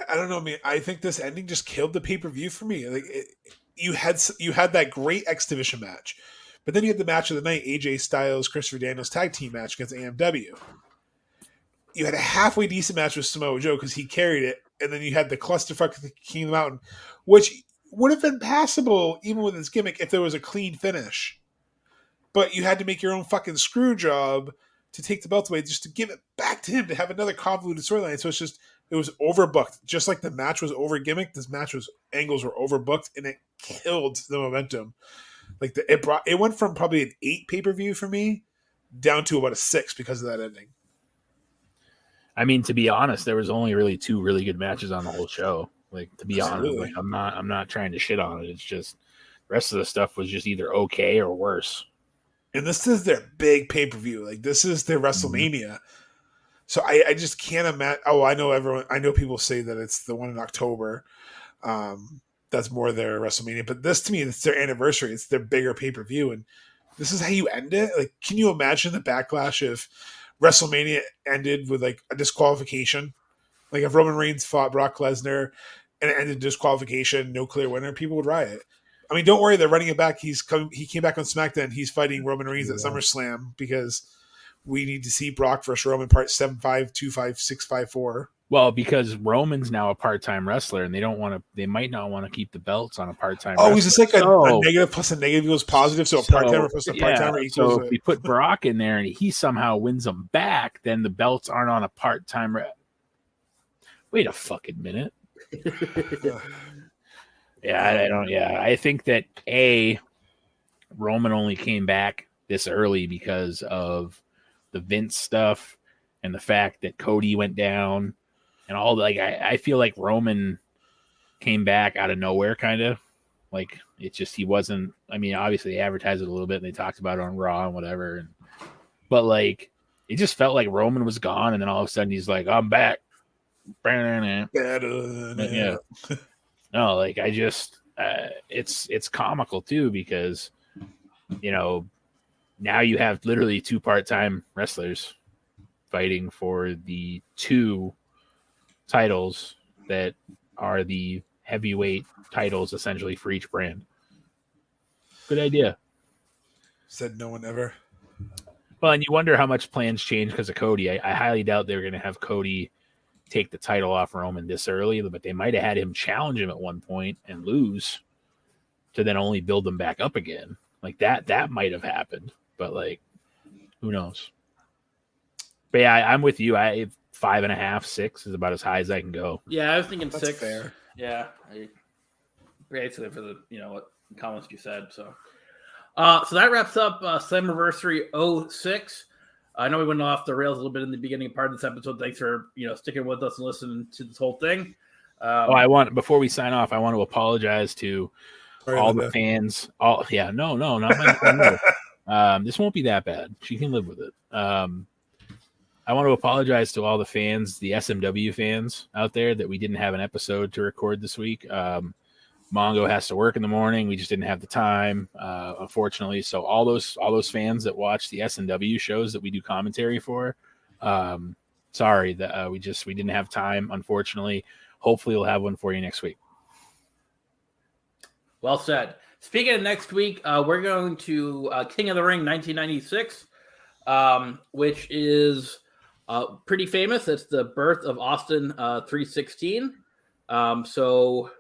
Speaker 4: I don't know, man. I think this ending just killed the pay-per-view for me. Like, you had that great X Division match, but then you had the match of the night, AJ Styles, Christopher Daniels tag team match against AMW. You had a halfway decent match with Samoa Joe because he carried it, and then you had the clusterfuck of the King of the Mountain, which would have been passable even with his gimmick if there was a clean finish. But you had to make your own fucking screw job to take the belt away just to give it back to him to have another convoluted storyline. So it was overbooked. Just like the match was over gimmick, angles were overbooked, and it killed the momentum. Like it went from probably an 8 pay-per-view for me down to about a 6 because of that ending.
Speaker 2: I mean, to be honest, there was only really 2 really good matches on the whole show. Like, to be honest, like, I'm not trying to shit on it. It's just the rest of the stuff was just either okay or worse.
Speaker 4: And this is their big pay-per-view. Like, this is their WrestleMania. So I just can't imagine. Oh, I know people say that it's the one in October. That's more their WrestleMania. But this, to me, it's their anniversary. It's their bigger pay-per-view. And this is how you end it? Like, can you imagine the backlash if WrestleMania ended with, like, a disqualification? Like, if Roman Reigns fought Brock Lesnar and it ended disqualification, no clear winner, people would riot. I mean, don't worry, they're running it back. He came back on SmackDown. He's fighting Roman Reigns at SummerSlam because we need to see Brock versus Roman part 7525654.
Speaker 2: Well, because Roman's now a part-time wrestler, and they might not want to keep the belts on a part-time.
Speaker 4: Oh,
Speaker 2: wrestler.
Speaker 4: is this like a negative plus a negative equals positive? So a part-timer plus a part-timer equals.
Speaker 2: So if we put Brock in there and he somehow wins them back, then the belts aren't on a part-time. Wait a fucking minute. I don't. Yeah, I think that Roman only came back this early because of the Vince stuff and the fact that Cody went down and all. Like, I feel like Roman came back out of nowhere, kind of. Like, it's just he wasn't. I mean, obviously they advertised it a little bit and they talked about it on Raw and whatever. But like, it just felt like Roman was gone, and then all of a sudden he's like, "I'm back." Yeah. No, like, I just it's comical too, because now you have literally two part-time wrestlers fighting for the two titles that are the heavyweight titles essentially for each brand. Good idea.
Speaker 4: Said no one ever.
Speaker 2: Well, and you wonder how much plans change because of Cody. I highly doubt they're going to have Cody take the title off Roman this early, but they might have had him challenge him at one point and lose to then only build them back up again. Like that might have happened, but like, who knows? But yeah, I'm with you. 5.5, 6 is about as high as I can go.
Speaker 3: Yeah, I was thinking
Speaker 4: That's
Speaker 3: 6.
Speaker 4: fair.
Speaker 3: Yeah, basically for the what comments you said. So that wraps up Slammiversary 06. I know we went off the rails a little bit in the beginning part of this episode. Thanks for sticking with us and listening to this whole thing.
Speaker 2: Before we sign off, I want to apologize to all the fans. No, not my this won't be that bad. She can live with it. I want to apologize to all the fans, the SMW fans out there, that we didn't have an episode to record this week. Mongo has to work in the morning. We just didn't have the time, unfortunately. So all those fans that watch the S&W shows that we do commentary for, sorry that we didn't have time, unfortunately. Hopefully we'll have one for you next week. Well
Speaker 3: said. Speaking of next week, we're going to King of the Ring 1996, which is pretty famous. It's the birth of Austin 316. So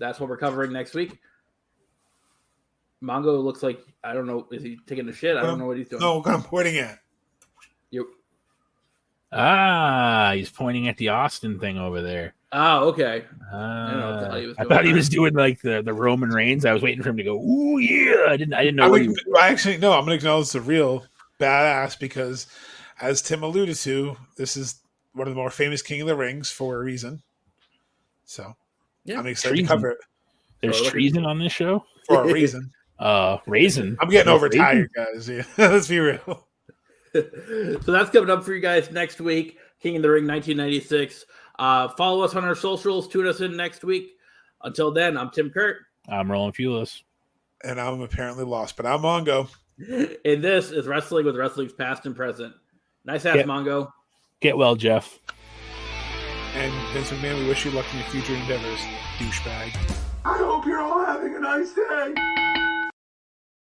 Speaker 3: that's what we're covering next week. Mongo looks like, I don't know, is he taking a shit? I don't know what he's doing.
Speaker 4: No, I'm pointing at.
Speaker 2: He's pointing at the Austin thing over there.
Speaker 3: Oh, okay.
Speaker 2: I thought he was doing like the Roman Reigns. I was waiting for him to go, ooh, yeah. I didn't know.
Speaker 4: I'm going to acknowledge the real badass because, as Tim alluded to, this is one of the more famous King of the Rings for a reason. So, yeah, I'm excited to cover it.
Speaker 2: There's treason on this show?
Speaker 4: For a reason.
Speaker 2: Raisin.
Speaker 4: I'm getting overtired, guys. Yeah. Let's be real.
Speaker 3: So that's coming up for you guys next week. King of the Ring 1996. Follow us on our socials. Tune us in next week. Until then, I'm Tim Kurt.
Speaker 2: I'm Roland Fulis.
Speaker 4: And I'm apparently lost, but I'm Mongo.
Speaker 3: And this is Wrestling with Wrestling's Past and Present. Nice ass, Mongo.
Speaker 2: Get well, Jeff.
Speaker 4: And Vince McMahon, we wish you luck in your future endeavors, douchebag.
Speaker 5: I hope you're all having a nice day.